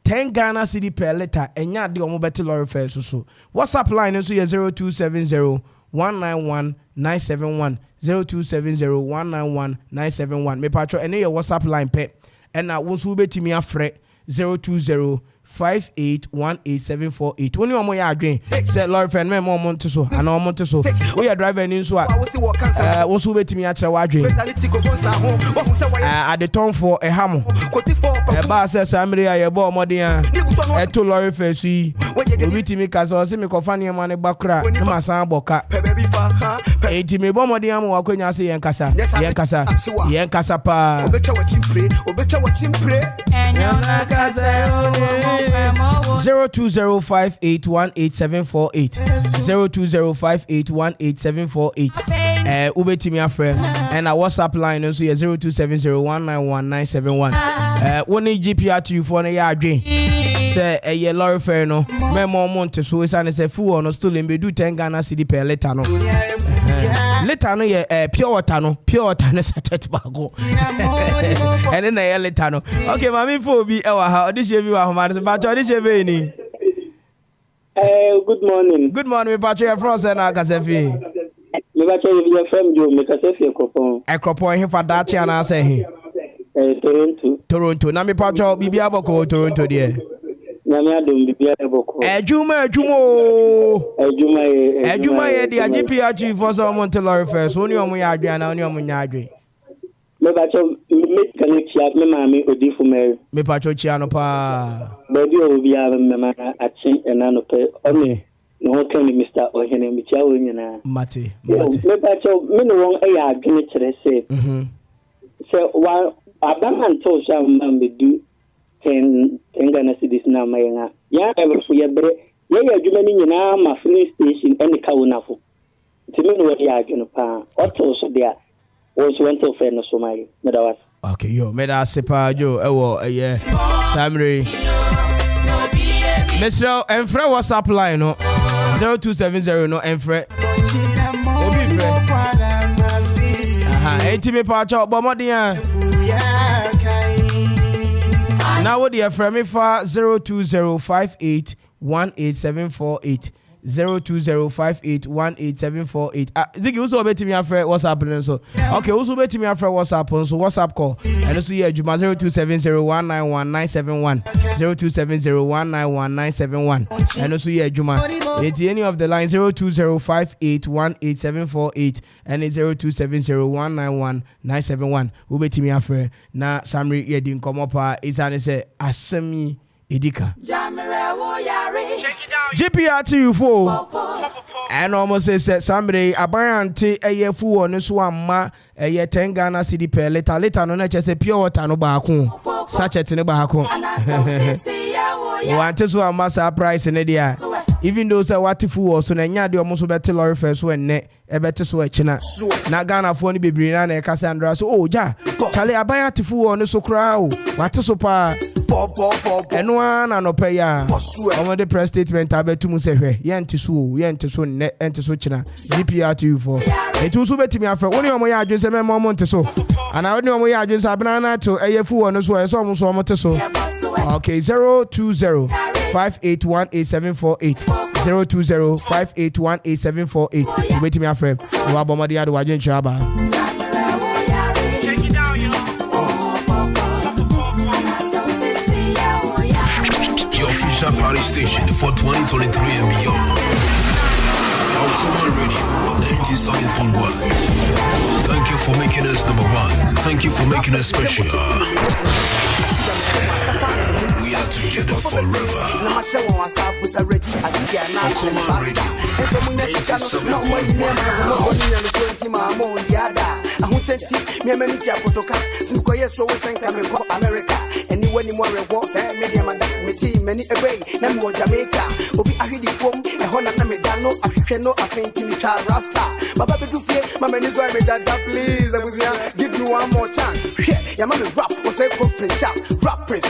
10 Ghana cedi per liter enya de omo beti lorry fare so WhatsApp line nso ye 0270 191 971 0270 971 me patro ene ye WhatsApp line pe ena wo so betimi afre 020 581874 woni omo ya adwen say lorry fare me mo monte so ana omo monte so we ya driver ni nso a wo so betimi a kire wa adwen at the time for a ham ba say samre ya ye bo omodin a eto lorry fare so yi obi timi ka so se me kofa ne ma ne bakra na masan boka enti me bo omodin am wa kwanya se yen kasa pa obetwa wachimpre 0205818748 0205818748 ubetimi afre and a WhatsApp line nso ye 0270191971 woni GPR2 for na ya adwen say eye lorry fare no memo monte so isane say fuel no still embedu 10 Ghana cedi per liter no liter no ye pure water no set bago and na ye liter no okay mami fo bi e wa ha odishe bi wa ho ma so ba odishe be ni good morning me patro your friend say na kasefi me patro your friend jo me kasefi ekropon he fa dachi ana say he Toronto na me patro bibia boko Toronto de nyame adom bibia boko Adwuma ye dia GPR chief for so monte lorry first oni omo ya adwan na oni omo nya adwan me patro me kan chia me mami odifu me patro chia no pa baby obia me ma achi ena no pe oni no ho kan Mr. Ohene me chia wo nyina mate me patro me no won e ya adwen kire se so wa aban to sha mbambe du 10 Ghana cedis na mayenga ya ebefu ya bre ya adwuma ni nyina ma filling station ene ka wonafo timi no ya adwene pa oto so dia wo so wento fe no so mai me da was okay yo me da sepa jo ewo eye Samre Mr. Enfre WhatsApp line no 0270 no Enfre obi fre enti me pa cho bomodin now what the from me for 0205818748 0205818748 Ziggy also bet me after WhatsApp so okay also bet me after WhatsApp so WhatsApp call and also yeah Juma 0270191971 0270191971 and also yeah Juma it's any of the line 0205818748 and 0270191971 who bet me after na Samri yeah din come up is and say asemi edika GPR2 for and almost say somebody abante eye fu on so amma eye 10 Ghana cedi per liter no na che pure water no ba ko sachet ne ba ko want so amma price ne dia even though say what fu so na nya de omo so beti lorry first so enne e beti so achina na Ghana fo ni bebre na e kasa andra so oh ja chale abaya tifu on so kra o what so pa eno na no pay ya omo de press statement abetum se hwe yente so ne ente so china GPR2 for etu so betimi afre woni omo ya adwen se memo omo nte so ana woni omo ya adwen se abana na to eyefu on so so omo te so okay 020581878 020581878 betimi afre wa bomodi ado wa adwen chaba Party station for 2023 and beyond. A.K.A Radio 97.1. Thank you for making us number one. Thank you for making us special. We are together forever. A.K.A Radio 97.1. Na mo Jamaica obi ahidi fom e hona na me dano ahwehwe no afenti mi twa rasta baba bedufie mama ni so me dada please abuzia give me one more chance ya mama rap o say prince rap prince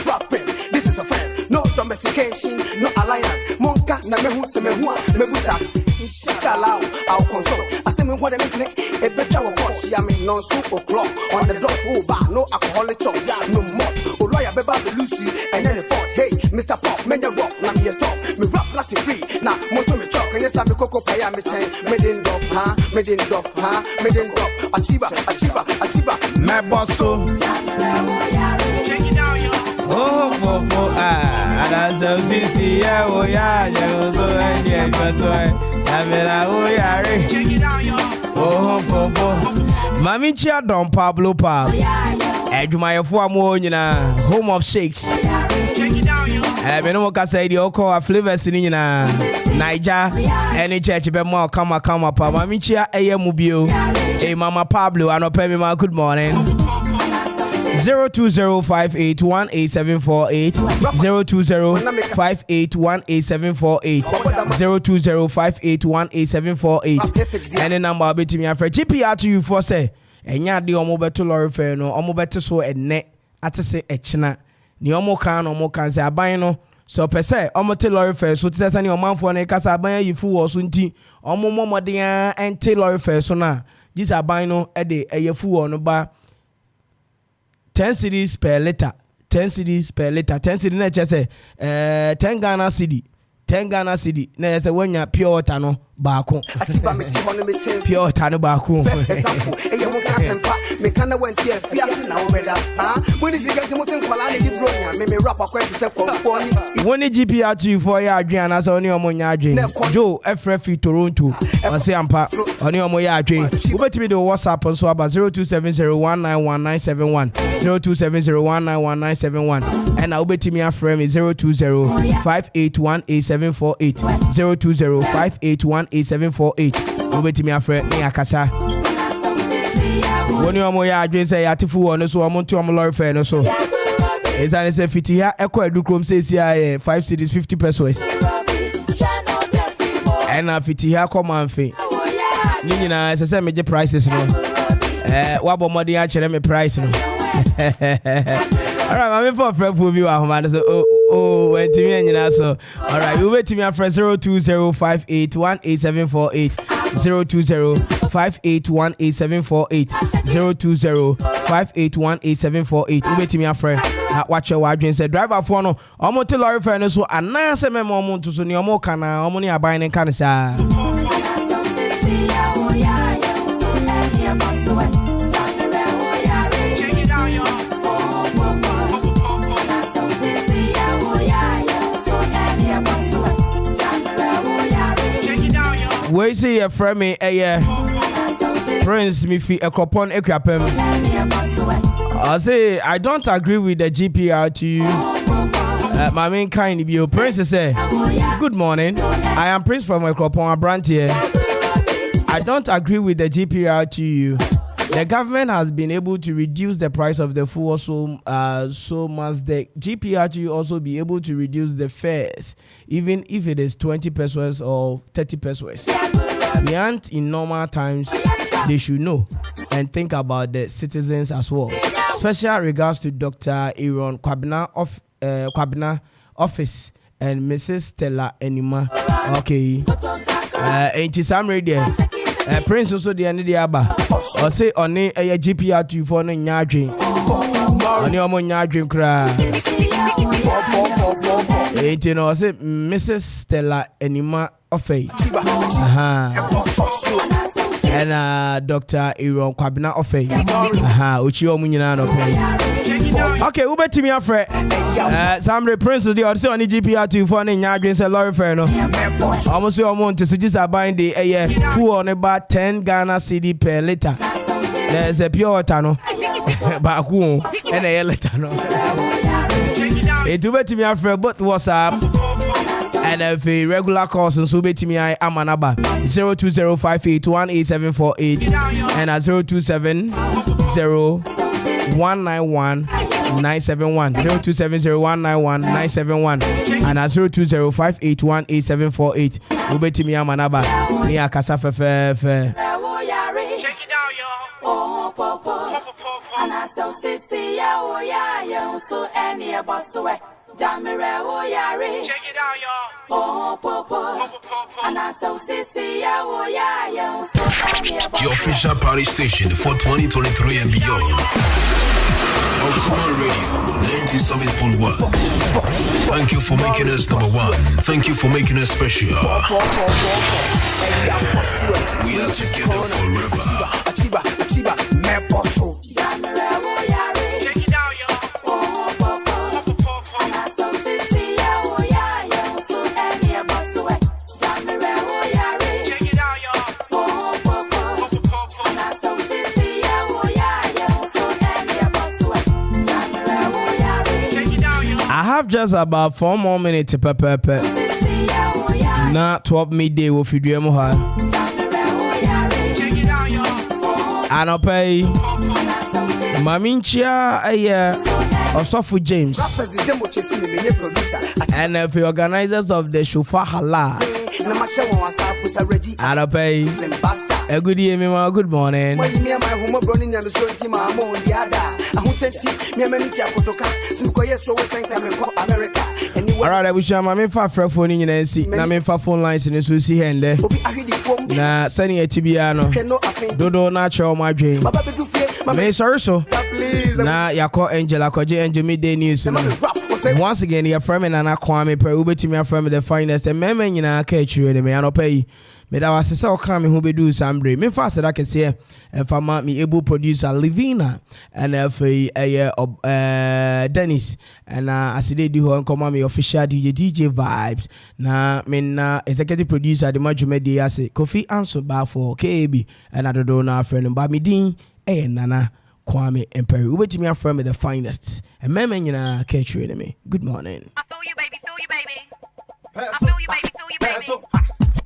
this is a friend no domestication no alliance monka na mehu se mehu a mebusa Shallow, I'll consult. I say, what I make a better report. See, I'm in non soup o'clock on the dot. Oh, bar, no alcoholic talk, yeah, no more. Oh, lawyer, baby, Lucy, and then the fort. Hey, Mr. Pop, men your rock, now me a top. Me rap plastic free. Now, motor me chalk, and yes, I'm a cocoa pie, I'm a chain. Made in dog, huh? Made in dog, huh? Made in dog. Achiba. My boss, so. Check it out, yo. Oh, and as I see, yeah, oh, yeah, so, and yeah, but Check it out, yo. Mami Chia Don Pablo Pa. Adwuma yefo amo nyina home of shakes. Check it out, yo. Me no ka say the oko flavors ni nyina Naija any church be mo kama pa. Mami Chia eye mu bio. Hey Mama Pablo anope me ma good morning. 02058187848 02058187848 02058187848 and the number betimi afre GPR to you for say enya de omo beto lorry fare no omo beto so enne atese echina ni omo kan say aban no so per se omo te lorry fare so tese ni omanfo na kasa aban yifu wo so nti omo momodea ente lorry fare so na this aban no e de eyefu wo no ba 10 cedis per liter. 10 cedis per liter. 10 cedis na say 10 Ghana cedi. 10 Ghana cedi. Na say wanya pure water no baako. Pure water no baako. Example, e mo ka sempa, me kana wenti e fiase na omeda. When is get mo sen kwala ni bronya, me rap akwa to say konfo ni. Woni GPR2 for ya adwen asa oni omo nya adwen. Joe Efrefi Toronto. O say ampa oni omo ya adwen. Ubetimi de WhatsApp nso aba 0270191971 0270191971 and ubetimi afrem 0205818748 0205818748 ubetimi afrem ni akasa. Woni omo ya adwen say yatifu wo no so omo nti omo lorry fare no so. Is that say fiti here ekwa edukrom say 5 cedis 50 pesos. And na fiti here come anfe. Ni nyina say meje prices no. Wabo modi a chere me price no. Alright, I'm for friend for you ahoma so wenti me nyina so. Alright, we wait me after 0205818748 0205818748 0205818748 we wait me after watch your wadwen say driver for no omo te lorry fare no so anase me omo to so ne omo kana omo ne aban ne kan sa. We see a friend me Prince Mifi Ekropon Ekwapem. I say I don't agree with the GPR2. My main kind bio Prince say good morning. I am Prince from Ekropon Abrantie. I don't agree with the GPR2. The government has been able to reduce the price of the fuel so must the GPR2 also be able to reduce the fares, even if it is 20 pesos or 30 pesos. We aren't in normal times. They should know and think about the citizens as well. Special regards to Dr. Aaron Kwabena office and Mrs. Stella Enima. Okay. Ain't Sam Radio. Prince also the end of the aba. Or say on a GPR2 for no nyadrin. On your mon nyadrin cry. Ain't you know, say Mrs. Stella Enima of faith. And Dr. Aaron Kwabena of faith. Uchio Munina no pay. Okay, Uber to me afraid. Some Prince the other on the GPR2 for no nyadrin say lorry fare no. Almost your month to suggest I bind the full on about 10 Ghana cedi per liter. There's a pure water no. Baku and a liter no. It will be me afraid but WhatsApp and if a regular course and so be to me I am an abba 0205818748 and 0270191971 0270191971 and 0205818748 ubeti mi amanaba ni akasa fefe. Check it out, yo. Oh, popo. And I so see ya, oh, yeah, so any about so Jamire wo yare. Check it out, y'all. Oh, popo. And I so sissy, ya wo ya so The official party station for 2023 and beyond. A.K.A Radio 97.1. Thank you for making us number one. Thank you for making us special. We are together forever. Check it out, y'all. Oh, popo. And I so sissy, ya wo so Jamire wo yare. Check it out, y'all. Oh, popo. And I so sissy, ya wo so Jamire wo yare. Check it out, y'all. I have just about 4 more minutes to prepare. Na 12 midday wo fidua mu ha. Check it out, y'all. Anopai. Maminchia Osofo James and the organizers of the Shofar Hala. Anopai. A good evening, good morning. Alright, I wish I'm a phone in NC. Na phone lines in the Susi Hende. Na sending a Tibiano. Dodo natural my dream. Me sorry so. Na yako Angela Koji Angel midday news. Once again, your friend and Kwame Mpere A.K.A. Me friend the finest and me nyina ka chire de me anopay. Me da was say Kwame who be do sambre. Me fast that can say and fama me able producer Livina and Dennis and as they do on come me official DJ vibes. Na me na executive producer the Majume dey say Kofi answer ba for KB and I don't know friend ba me din Nana Kwame Mpere A.K.A. from the finest and me nyina ka chire me. Good morning. I feel you baby, feel you baby. I feel you baby, feel you baby.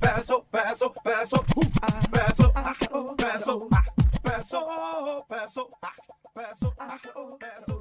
Paso, paso, paso, paso, paso, paso, paso, paso, paso, paso.